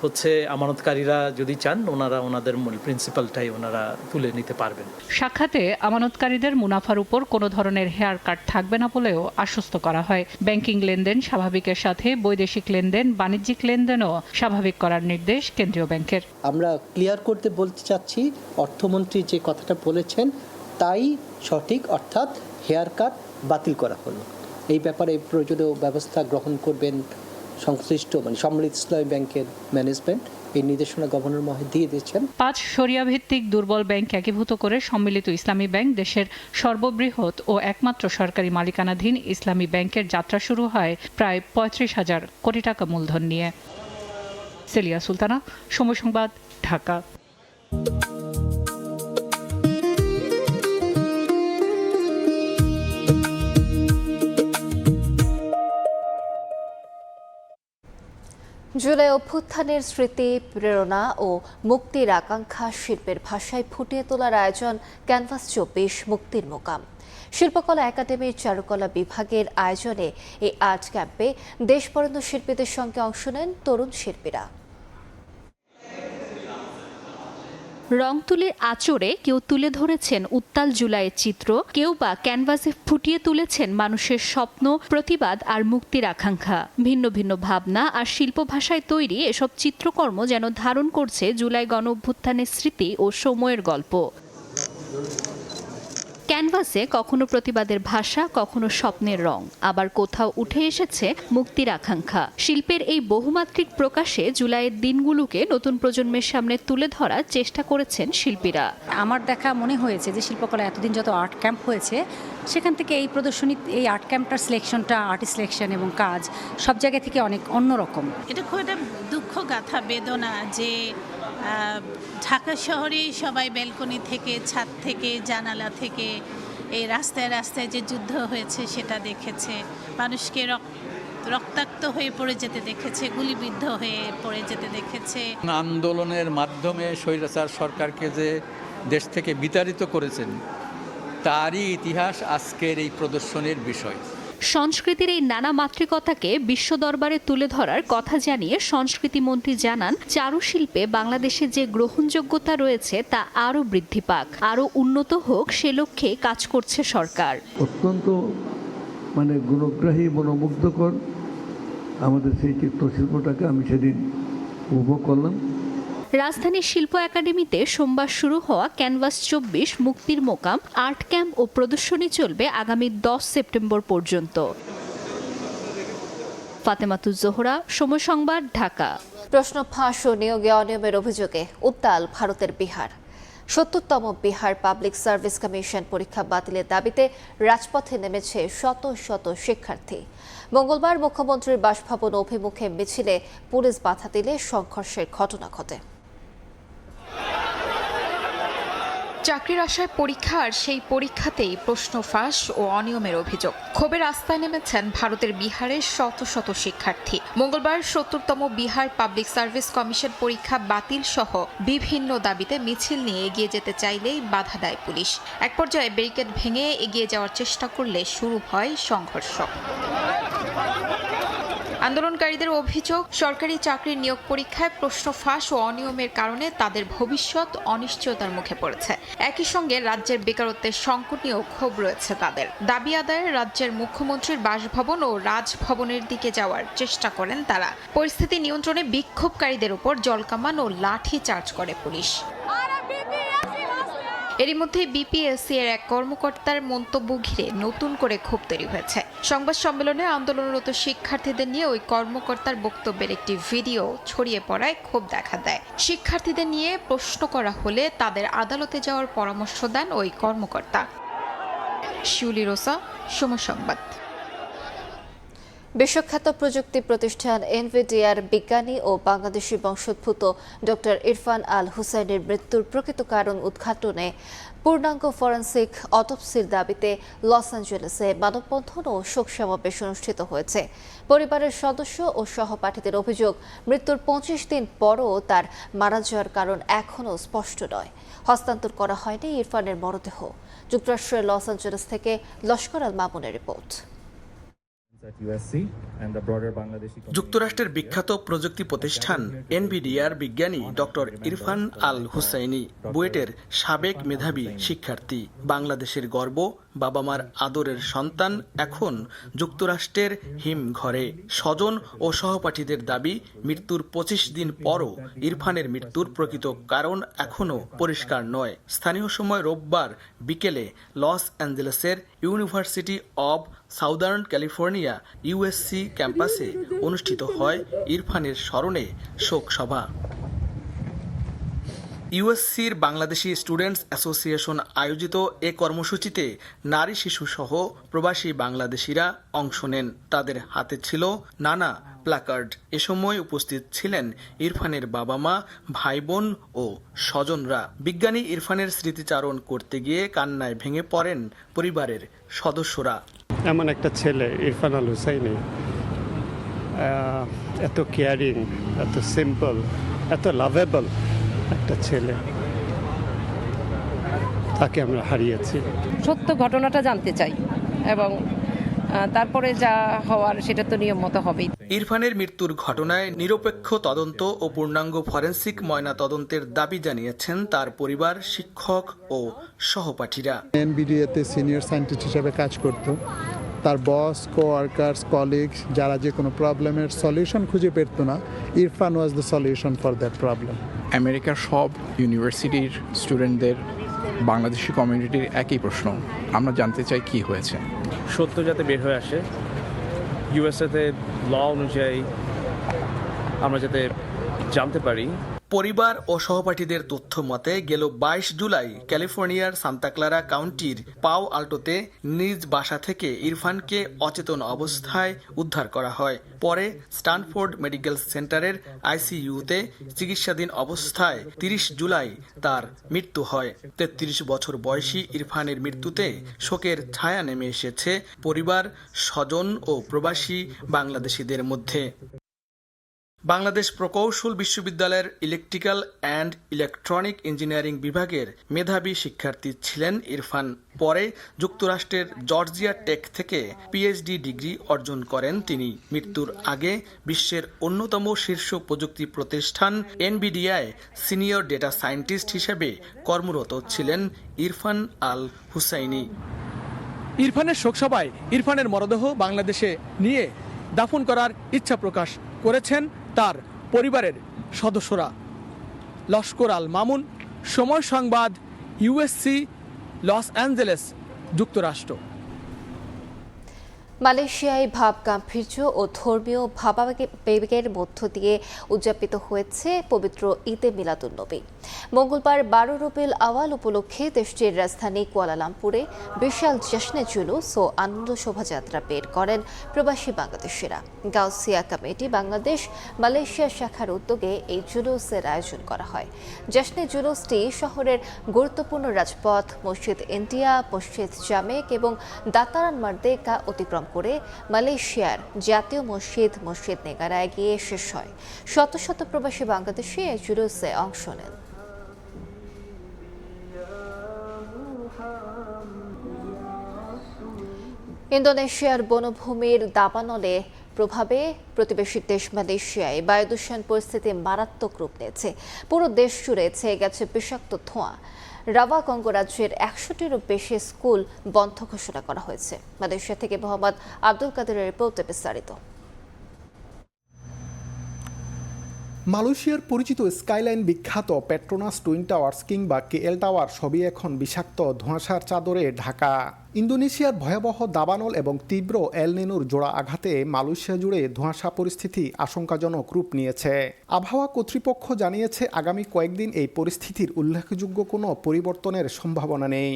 হচ্ছে আমানতকারীরা যদি চান ওনারা ওনাদের মূল প্রিন্সিপালটাই ওনারা তুলে নিতে পারবেন। সাক্ষাতে আমানতকারীদের মুনাফার উপর কোনো ধরনের হেয়ার কাট থাকবে না বলেও আশ্বস্ত করা হয়। ব্যাংকিং লেনদেন স্বাভাবিকের সাথে বৈদেশিক লেনদেন, বাণিজ্যিক লেনদেনও স্বাভাবিক করার নির্দেশ কেন্দ্রীয় ব্যাংকের। আমরা ক্লিয়ার করতে বলতে চাচ্ছি, অর্থমন্ত্রী যে কথাটা বলেছেন তাই সঠিক, অর্থাৎ হেয়ার কাট বাতিল করা হলো। এই ব্যাপারে প্রয়োজনীয় ব্যবস্থা গ্রহণ করবেন সংশ্লিষ্ট সম্মিলিত ইসলামী ব্যাংকের ম্যানেজমেন্ট। এই নির্দেশনা গভর্নর মহোদয় দিয়ে দিয়েছেন। 5 শরিয়া ভিত্তিক দুর্বল ব্যাংক একীভূত করে সম্মিলিত ইসলামী ব্যাংক দেশের সর্ববৃহৎ ও একমাত্র সরকারি মালিকানাধীন ইসলামী ব্যাংকের যাত্রা শুরু হয় প্রায় 35,000 কোটি টাকা মূলধন নিয়ে। সেলিয়া সুলতানা, সময় সংবাদ, ঢাকা। জুলাই অভ্যুত্থানের স্মৃতি, প্রেরণা ও মুক্তির আকাঙ্ক্ষা শিল্পের ভাষায় ফুটিয়ে তোলার আয়োজন ক্যানভাস 24 মুক্তির মোকাম। শিল্পকলা একাডেমির চারুকলা বিভাগের আয়োজনে এই আর্ট ক্যাম্পে দেশবরেণ্য শিল্পীদের সঙ্গে অংশ নেন তরুণ শিল্পীরা। রং তুলির আঁচড়ে কেউ তুলে ধরেছেন উত্তাল জুলাইয়ের চিত্র, কেউ বা ক্যানভাসে ফুটিয়ে তুলেছেন মানুষের স্বপ্ন, প্রতিবাদ আর মুক্তির আকাঙ্ক্ষা। ভিন্ন ভিন্ন ভাবনা আর শিল্প ভাষায় তৈরি এসব চিত্রকর্ম যেন ধারণ করছে জুলাই গণঅভ্যুত্থানের স্মৃতি ও সময়ের গল্প। ক্যানভাসে কখনো প্রতিবাদের ভাষা, কখনো স্বপ্নের রং, আবার কোথাও উঠে এসেছে মুক্তির আকাঙ্ক্ষা। শিল্পের এই বহুমাত্রিক প্রকাশে জুলাইয়ের দিনগুলোকে নতুন প্রজন্মের সামনে তুলে ধরার চেষ্টা করেছেন শিল্পীরা। আমার দেখা মনে হয়েছে যে শিল্পকলা এতদিন যত আর্ট ক্যাম্প হয়েছে সেখান থেকে এই প্রদর্শনী, এই আর্ট ক্যাম্পটার সিলেকশনটা, আর্টিস্ট সিলেকশন এবং কাজ সব জায়গা থেকে অনেক অন্যরকম। এটা খুব একটা দুঃখ গাথা, বেদনা যে ঢাকা শহরে সবাই ব্যালকনি থেকে, ছাদ থেকে, জানালা থেকে এই রাস্তায় রাস্তায় যে যুদ্ধ হয়েছে সেটা দেখেছে, মানুষকে রক্তাক্ত হয়ে পড়ে যেতে দেখেছে, গুলিবিদ্ধ হয়ে পড়ে যেতে দেখেছে। আন্দোলনের মাধ্যমে স্বৈরাচার সরকারকে যে দেশ থেকে বিতাড়িত করেছেন তারই ইতিহাস আজকের এই প্রদর্শনীর বিষয়। সংস্কৃতির এই নানা মাত্রিকতাকে বিশ্ব দরবারে তুলে ধরার কথা জানিয়ে সংস্কৃতি মন্ত্রী জানান, চারুশিল্পে বাংলাদেশে যে গ্রহণযোগ্যতা রয়েছে তা আরও বৃদ্ধি পাক, আরও উন্নত হোক সে লক্ষ্যে কাজ করছে সরকার। অত্যন্ত গুণগ্রাহী, মনোমুগ্ধকর আমাদের সেই চিত্রশিল্পটাকে আমি সেদিন উপভোগ করলাম। রাজধানীর শিল্প একাডেমিতে সোমবার শুরু হওয়া ক্যানভাস 24 মুক্তির মোকাম আর্ট ক্যাম্প ও প্রদর্শনী চলবে আগামী 10 সেপ্টেম্বর পর্যন্ত। ফাতেমাতুজ জোহরা, সময় সংবাদ, ঢাকা। প্রশ্ন ফাঁস ও নিয়োগে অনিয়মের অভিযোগে উত্তাল ভারতের বিহার। ৭০তম বিহার পাবলিক সার্ভিস কমিশন পরীক্ষা বাতিলের দাবিতে রাজপথে নেমেছে শত শত শিক্ষার্থী। মঙ্গলবার মুখ্যমন্ত্রীর বাসভবন অভিমুখে মিছিলে পুলিশ বাধা দিলে সংঘর্ষের ঘটনা ঘটে। চাকরির আশায় পরীক্ষা, আর সেই পরীক্ষাতেই প্রশ্ন ফাঁস ও অনিয়মের অভিযোগ। ক্ষোভের রাস্তায় নেমেছেন ভারতের বিহারের শত শত শিক্ষার্থী। মঙ্গলবার ৭০তম বিহার পাবলিক সার্ভিস কমিশন পরীক্ষা বাতিল সহ বিভিন্ন দাবিতে মিছিল নিয়ে এগিয়ে যেতে চাইলেই বাধা দেয় পুলিশ। এক পর্যায়ে ব্যারিকেড ভেঙে এগিয়ে যাওয়ার চেষ্টা করলে শুরু হয় সংঘর্ষ। আন্দোলনকারীদের অভিযোগ, সরকারি চাকরির নিয়োগ পরীক্ষায় প্রশ্ন ফাঁস ও অনিয়মের কারণে তাদের ভবিষ্যৎ অনিশ্চয়তার মুখে পড়েছে। একই সঙ্গে রাজ্যের বেকারত্বের সংকট নিয়েও ক্ষোভ রয়েছে তাদের। দাবি আদায়ে রাজ্যের মুখ্যমন্ত্রীর বাসভবন ও রাজভবনের দিকে যাওয়ার চেষ্টা করেন তারা। পরিস্থিতি নিয়ন্ত্রণে বিক্ষোভকারীদের উপর জলকামান ও লাঠি চার্জ করে পুলিশ। এরই মধ্যে বিপিএসসি এর এক কর্মকর্তার মন্তব্য ঘিরে নতুন করে ক্ষোভ তৈরি হয়েছে। সংবাদ সম্মেলনে আন্দোলনরত শিক্ষার্থীদের নিয়ে ওই কর্মকর্তার বক্তব্যের একটি ভিডিও ছড়িয়ে পড়ায় ক্ষোভ দেখা দেয়। শিক্ষার্থীদের নিয়ে প্রশ্ন করা হলে তাদের আদালতে যাওয়ার পরামর্শ দেন ওই কর্মকর্তা। শিউলি রোসা, সময় সংবাদ। বিশ্বখ্যাত প্রযুক্তি প্রতিষ্ঠান এনভিডিআর বিজ্ঞানী ও বাংলাদেশি বংশোদ্ভূত ডক্টর ইরফান আল হুসাইনের মৃত্যুর প্রকৃত কারণ উদ্ঘাটনে পূর্ণাঙ্গ ফরেনসিক অটোপসির দাবিতে লস অ্যাঞ্জেলেসে মানববন্ধন ও শোক সমাবেশ অনুষ্ঠিত হয়েছে। পরিবারের সদস্য ও সহপাঠীদের অভিযোগ, মৃত্যুর 25 দিন পরও তার মারা যাওয়ার কারণ এখনও স্পষ্ট নয়। হস্তান্তর করা হয়নি ইরফানের মরদেহ। যুক্তরাষ্ট্রের লস অ্যাঞ্জেলেস থেকে লস্কর আল মামুনের রিপোর্ট। যুক্তরাষ্ট্রের বিখ্যাত প্রযুক্তি প্রতিষ্ঠান এনভিডিআর বিজ্ঞানী ডক্টর ইরফান আল হুসাইনি বুয়েটের সাবেক মেধাবী শিক্ষার্থী, বাংলাদেশের গর্ব, বাবা মার আদরের সন্তান এখন যুক্তরাষ্ট্রের হিমঘরে। স্বজন ও সহপাঠীদের দাবি, মৃত্যুর 25 দিন পরও ইরফানের মৃত্যুর প্রকৃত কারণ এখনও পরিষ্কার নয়। স্থানীয় সময় রোববার বিকেলে লস অ্যাঞ্জেলেসের university of southern California USC ক্যাম্পাসে অনুষ্ঠিত হয় ইরফানের স্মরণে শোক সভা। ইউএসসির বাংলাদেশি স্টুডেন্টস অ্যাসোসিয়েশন আয়োজিত এ কর্মসূচিতে নারী, শিশু সহ প্রবাসী বাংলাদেশিরা অংশ নেন। তাদের হাতে ছিল নানা প্ল্যাকার্ড। এ সময় উপস্থিত ছিলেন ইরফানের বাবা মা, ভাই বোন ও স্বজনরা। বিজ্ঞানী ইরফানের স্মৃতিচারণ করতে গিয়ে কান্নায় ভেঙে পড়েন পরিবারের সদস্যরা। এমন একটা ছেলে ইরফান আল হুসাইনি, এত কেয়ারিং, এত সিম্পল, এত লাভেবল একটা ছেলে, তাকে আমরা হারিয়েছি। সত্য ঘটনাটা জানতে চাই এবং তারপরে যা হওয়ার সেটা তো নিয়ম মতো হবেই। ইরফানের মৃত্যুর ঘটনায় নিরপেক্ষ তদন্ত ও পূর্ণাঙ্গ ফরেনসিক ময়না তদন্তের দাবি জানিয়েছেন তার পরিবার, শিক্ষক ও সহপাঠীরা। এনবিডিএতে সিনিয়র সায়েন্টিস্ট হিসেবে কাজ করত। তার বস, কোয়ার্কার্স, কলিগস যারা যে কোনো প্রবলেমের সলিউশন খুঁজে পেত না, Irfan was the solution for that problem. আমেরিকার সব ইউনিভার্সিটির স্টুডেন্টদের বাংলাদেশি কমিউনিটির একই প্রশ্ন, আমরা জানতে চাই কি হয়েছে। সত্য যাতে বের হয়ে আসে, ইউএসএতে ল অনুযায়ী আমরা যাতে জানতে পারি। পরিবার ও সহপাঠীদের তথ্য মতে গেল 22 জুলাই ক্যালিফোর্নিয়ার সান্তা ক্লারা কাউন্টির পাও আল্টোতে নিজ বাসা থেকে ইরফানকে অচেতন অবস্থায় উদ্ধার করা হয়। পরে স্ট্যানফোর্ড মেডিকেল সেন্টারের আইসিইউতে চিকিৎসাধীন অবস্থায় 30 জুলাই তার মৃত্যু হয়। 33 বছর বয়সী ইরফানের মৃত্যুতে শোকের ছায়া নেমে এসেছে পরিবার, স্বজন ও প্রবাসী বাংলাদেশিদের মধ্যে। বাংলাদেশ প্রকৌশল বিশ্ববিদ্যালয়ের ইলেকট্রিক্যাল অ্যান্ড ইলেকট্রনিক ইঞ্জিনিয়ারিং বিভাগের মেধাবী শিক্ষার্থী ছিলেন ইরফান। পরে যুক্তরাষ্ট্রের জর্জিয়া টেক থেকে পিএইচডি ডিগ্রি অর্জন করেন তিনি। মৃত্যুর আগে বিশ্বের অন্যতম শীর্ষ প্রযুক্তি প্রতিষ্ঠান এনবিডিআই সিনিয়র ডেটা সায়েন্টিস্ট হিসেবে কর্মরত ছিলেন ইরফান আল হুসাইনি। ইরফানের শোকসভায় ইরফানের মরদেহ বাংলাদেশে নিয়ে দাফন করার ইচ্ছা প্রকাশ করেছেন তার পরিবারের সদস্যরা। লস্কর আল মামুন, সময় সংবাদ, ইউএসসি, লস অ্যাঞ্জেলেস, যুক্তরাষ্ট্র। মালয়েশিয়ায় ভাব গাম্ভীর্য ও ধর্মীয় ভাবাবেগের মধ্য দিয়ে উদযাপিত হয়েছে পবিত্র ঈদে মিলাদুন্নবী। মঙ্গলবার 12 রবিউল আওয়াল উপলক্ষে দেশটির রাজধানী কুয়ালালামপুরে বিশাল জশ্নে জুলুস ও আনন্দ শোভাযাত্রা বের করেন প্রবাসী বাংলাদেশিরা। গাউসিয়া কমিটি বাংলাদেশ মালয়েশিয়া শাখার উদ্যোগে এই জুলুসের আয়োজন করা হয়। জশ্নে জুলুসটি শহরের গুরুত্বপূর্ণ রাজপথ, মসজিদ ইন্ডিয়া, মসজিদ জামেক এবং দাতারান মার্দেকা অতিক্রম করে মালয়েশিয়ার জাতীয় মসজিদ নেগারায় গিয়ে শেষ হয়। শত শত প্রবাসী বাংলাদেশি এই জুলুসে অংশ নেন। ইন্দোনেশিয়ার বনভূমির দাবানলে প্রভাবে প্রতিবেশী দেশ মালয়েশিয়ায় বায়ু দূষণ পরিস্থিতি মারাত্মক রূপ নিয়েছে। পুরো দেশ জুড়ে ছেয়ে গেছে বিষাক্ত ধোঁয়া। রাওয়াক অঙ্গরাজ্যের 100টিরও বেশি স্কুল বন্ধ ঘোষণা করা হয়েছে। মালয়েশিয়া থেকে মোহাম্মদ আব্দুল কাদেরের রিপোর্টে বিস্তারিত। মালয়েশিয়ার পরিচিত স্কাইলাইন বিখ্যাত পেট্রোনাস টুইন টাওয়ার্স কিংবা কেএল টাওয়ার সবই এখন বিষাক্ত ধোঁয়াশার চাদরে ঢাকা। ইন্দোনেশিয়ার ভয়াবহ দাবানল এবং তীব্র এল নিনোর জোড়া আঘাতে মালয়েশিয়া জুড়ে ধোঁয়াশা পরিস্থিতি আশঙ্কাজনক রূপ নিয়েছে। আবহাওয়া কর্তৃপক্ষ জানিয়েছে আগামী কয়েকদিন এই পরিস্থিতির উল্লেখযোগ্য কোনো পরিবর্তনের সম্ভাবনা নেই।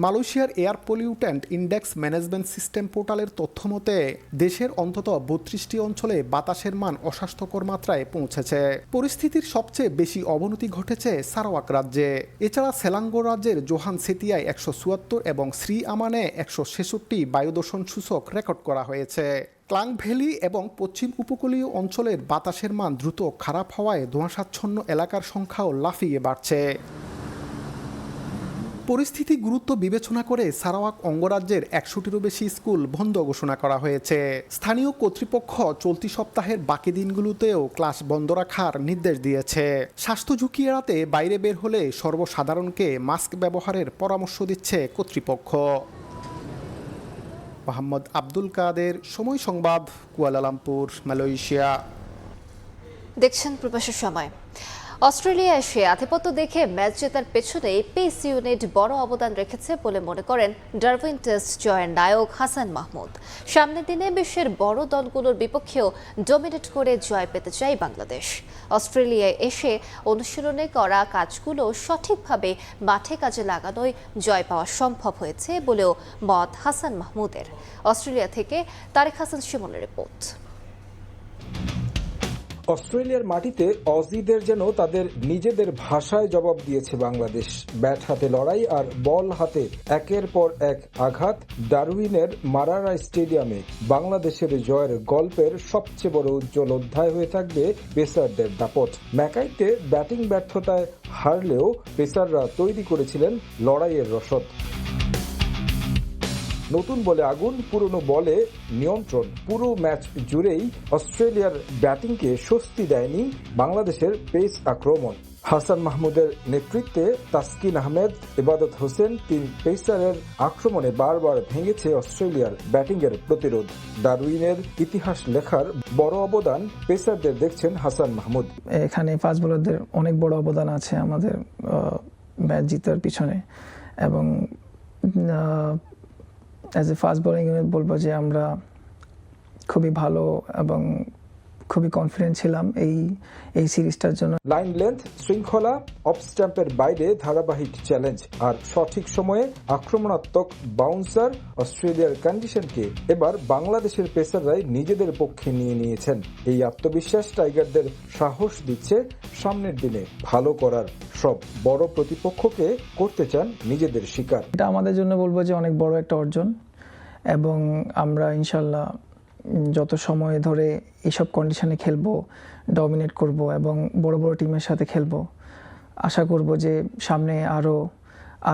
মালয়েশিয়ার air pollutant index management system পোর্টালের তথ্য মতে দেশের অন্তত 32টি অঞ্চলে বাতাসের মান অস্বাস্থ্যকর মাত্রায় পৌঁছেছে। পরিস্থিতির সবচেয়ে বেশি অবনতি ঘটেছে সারাওয়াক রাজ্যে। এছাড়া সেলাঙ্গোর রাজ্যের জোহান সেতিয়ায় 174 এবং শ্রী আমানে 166 বায়ুদূষণ সূচক রেকর্ড করা হয়েছে। ক্লাং ভ্যালি এবং পশ্চিম উপকূলীয় অঞ্চলের বাতাসের মান দ্রুত খারাপ হওয়ায় ধোঁয়াশাচ্ছন্ন এলাকার সংখ্যাও লাফিয়ে বাড়ছে। পরিস্থিতি গুরুত্ব বিবেচনা করে সারাওয়াক অঙ্গরাজ্যের 100টিরও বেশি স্কুল বন্ধ ঘোষণা করা হয়েছে। স্থানীয় কর্তৃপক্ষ চলতি সপ্তাহের বাকি দিনগুলোতেও ক্লাস বন্ধ রাখার নির্দেশ দিয়েছে। স্বাস্থ্য ঝুঁকি এড়াতে বাইরে বের হলে সর্বসাধারণকে মাস্ক ব্যবহারের পরামর্শ দিচ্ছে কর্তৃপক্ষ। মোহাম্মদ আব্দুল কাদের, সময় সংবাদ, কুয়ালালামপুর, মালয়েশিয়া। দেখছেন প্রবাসের সময়। অস্ট্রেলিয়া এসে আধিপত্য দেখে ম্যাচ জেতার পেছনে পেস ইউনিট বড় অবদান রেখেছে বলে মনে করেন ডারউইন টেস্ট জয়ের নায়ক হাসান মাহমুদ। সামনের দিনে বিশ্বের বড় দলগুলোর বিপক্ষেও ডমিনেট করে জয় পেতে চায় বাংলাদেশ। অস্ট্রেলিয়ায় এসে অনুশীলনে করা কাজগুলো সঠিকভাবে মাঠে কাজে লাগানোয় জয় পাওয়া সম্ভব হয়েছে বলেও মত হাসান মাহমুদের। অস্ট্রেলিয়া থেকে তারেক হাসান শিমুলের রিপোর্ট। অস্ট্রেলিয়ার মাটিতে অজিদের যেন তাদের নিজেদের ভাষায় জবাব দিয়েছে বাংলাদেশ। ব্যাট হাতে লড়াই আর বল হাতে একের পর এক আঘাত। ডারউইনের মারারা স্টেডিয়ামে বাংলাদেশের জয়ের গল্পের সবচেয়ে বড় উজ্জ্বল অধ্যায় হয়ে থাকবে পেসারদের দাপট। ম্যাকাইতে ব্যাটিং ব্যর্থতায় হারলেও পেসাররা তৈরি করেছিলেন লড়াইয়ের রসদ। নতুন বলে আগুন, পুরনো বলে নিয়ন্ত্রণ। পুরো ম্যাচ জুড়েই অস্ট্রেলিয়ার ব্যাটিংকে স্বস্তি দেয়নি বাংলাদেশের পেস আক্রমণ। হাসান মাহমুদের নেতৃত্বে তাসকিন আহমেদ, ইবাদত হোসেন তিন পেসারের আক্রমণে বারবার ভেঙেছে অস্ট্রেলিয়ার ব্যাটিংয়ের প্রতিরোধ। ডারউইনের ইতিহাস লেখার বড় অবদান পেসারদের দেখছেন হাসান মাহমুদ। এখানে ফাস্ট বোলারদের অনেক বড় অবদান আছে আমাদের ম্যাচ জিতার পিছনে, এবং as a fast bowling unit বলবো যে আমরা খুবই ভালো এবং খুবই কনফিডেন্ট ছিলাম এই সিরিজটার জন্য। লাইন লেন্থ, শৃঙ্খলা, অফ স্ট্যাম্পের বাইরে ধারাবাহিক চ্যালেঞ্জ আর সঠিক সময়ে আক্রমণাত্মক বাউন্সার অস্ট্রেলিয়ার কন্ডিশনকে এবার বাংলাদেশের পেসাররাই নিজেদের পক্ষে নিয়ে নিয়েছেন। এই আত্মবিশ্বাস টাইগারদের সাহস দিচ্ছে সামনের দিনে ভালো করার। সব বড় প্রতিপক্ষকে করতে চান নিজেদের শিকার। এটা আমাদের জন্য বলবো যে অনেক বড় একটা অর্জন, এবং আমরা ইনশাল্লাহ যত সময় ধরে এইসব কন্ডিশনে খেলবো, ডমিনেট করব এবং বড় বড় টিমের সাথে খেলবো। আশা করব যে সামনে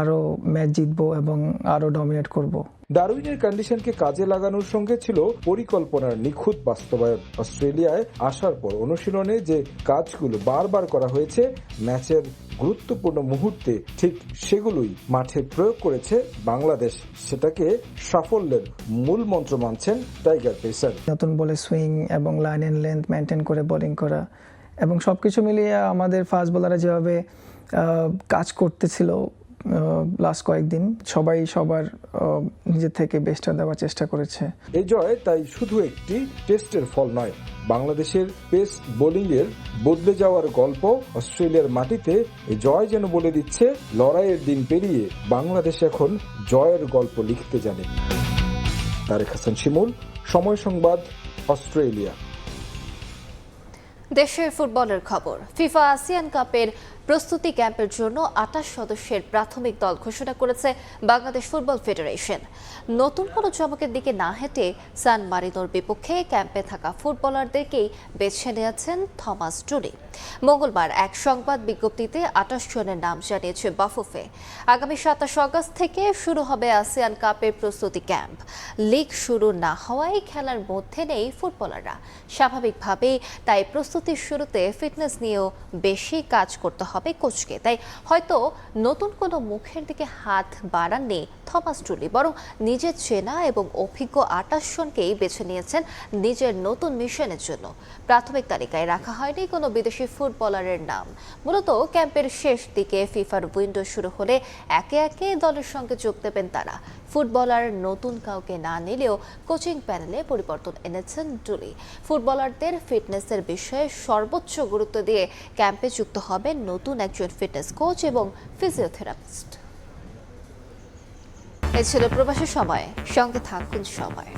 আরো ম্যাচ জিতবো এবং আরো ডমিনেট করব। ডারউইনের কন্ডিশনকে কাজে লাগানোর সঙ্গে ছিল পরিকল্পনার নিখুঁত বাস্তবায়ন। অস্ট্রেলিয়ায় আসার পর অনুশীলনে যে কাজগুলো বারবার করা হয়েছে, ম্যাচের গুরুত্বপূর্ণ মুহূর্তে ঠিক সেগুলোই মাঠে প্রয়োগ করেছে বাংলাদেশ। সেটাকে সাফল্যের মূল মন্ত্র মানছেন টাইগার পেসার। নতুন বলে সুইং এবং লাইন এন্ড লেন্থ মেনটেন করে বোলিং করা, এবং সবকিছু মিলিয়ে আমাদের ফাস্ট বোলাররা যেভাবে কাজ করতেছিল লাস্ট কয়েকদিন, সবাই সবার নিজের থেকে বেস্টটা দেওয়ার চেষ্টা করেছে। এই জয় তাই শুধু একটি টেস্টের ফল নয়, বাংলাদেশের পেস বোলিংয়ের বদলে যাওয়ার গল্প। অস্ট্রেলিয়ার মাটিতে এই জয় যেন বলে দিচ্ছে, লড়াইয়ের দিন পেরিয়ে বাংলাদেশ এখন জয়ের গল্প লিখতে জানে। তারেক হাসান শিমুল, সময় সংবাদ, অস্ট্রেলিয়া। দেশের ফুটবলের খবর। ফিফা আসিয়ান কাপের প্রস্তুতি ক্যাম্পের জন্য 28 সদস্যের প্রাথমিক দল ঘোষণা করেছে বাংলাদেশ ফুটবল ফেডারেশন। নতুন কোনো চমকের দিকে না হেঁটে সান মারিনোর বিপক্ষে ক্যাম্পে থাকা ফুটবলারদেরকেই বেছে নিয়েছেন থমাস টুলি। মঙ্গলবার এক সংবাদ বিজ্ঞপ্তিতে 28 জনের নাম জানিয়েছে বাফুফে। আগামী 27 আগস্ট থেকে শুরু হবে আসিয়ান কাপের প্রস্তুতি ক্যাম্প। লিগ শুরু না হওয়ায় খেলার মধ্যে নেই ফুটবলাররা। স্বাভাবিকভাবেই তাই প্রস্তুতির শুরুতে ফিটনেস নিয়েও বেশি কাজ করতে হবে কোচকে। তাই হয়তো নতুন কোনো মুখের দিকে হাত বাড়াননি থমাস টুলি, বরং নিজের চেনা এবং অভিজ্ঞ 28 জনকেই বেছে নিয়েছেন নিজের নতুন মিশনের জন্য। প্রাথমিক তালিকায় রাখা হয়নি কোনো বিদেশি ফুটবলারের নাম। মূলত ক্যাম্পের শেষ দিকে ফিফার উইন্ডো শুরু হলে একে একে দলের সঙ্গে যোগ দেবেন তারা। ফুটবলার নতুন কাউকে না নিলেও কোচিং প্যানেলে পরিবর্তন এনেছেন টুলি। ফুটবলারদের ফিটনেসের বিষয়ে সর্বোচ্চ গুরুত্ব দিয়ে ক্যাম্পে যুক্ত হবেন নতুন একজন ফিটনেস কোচ এবং ফিজিওথেরাপিস্ট। এ ছিল প্রবাসী সময়, সঙ্গে থাকুন সময়।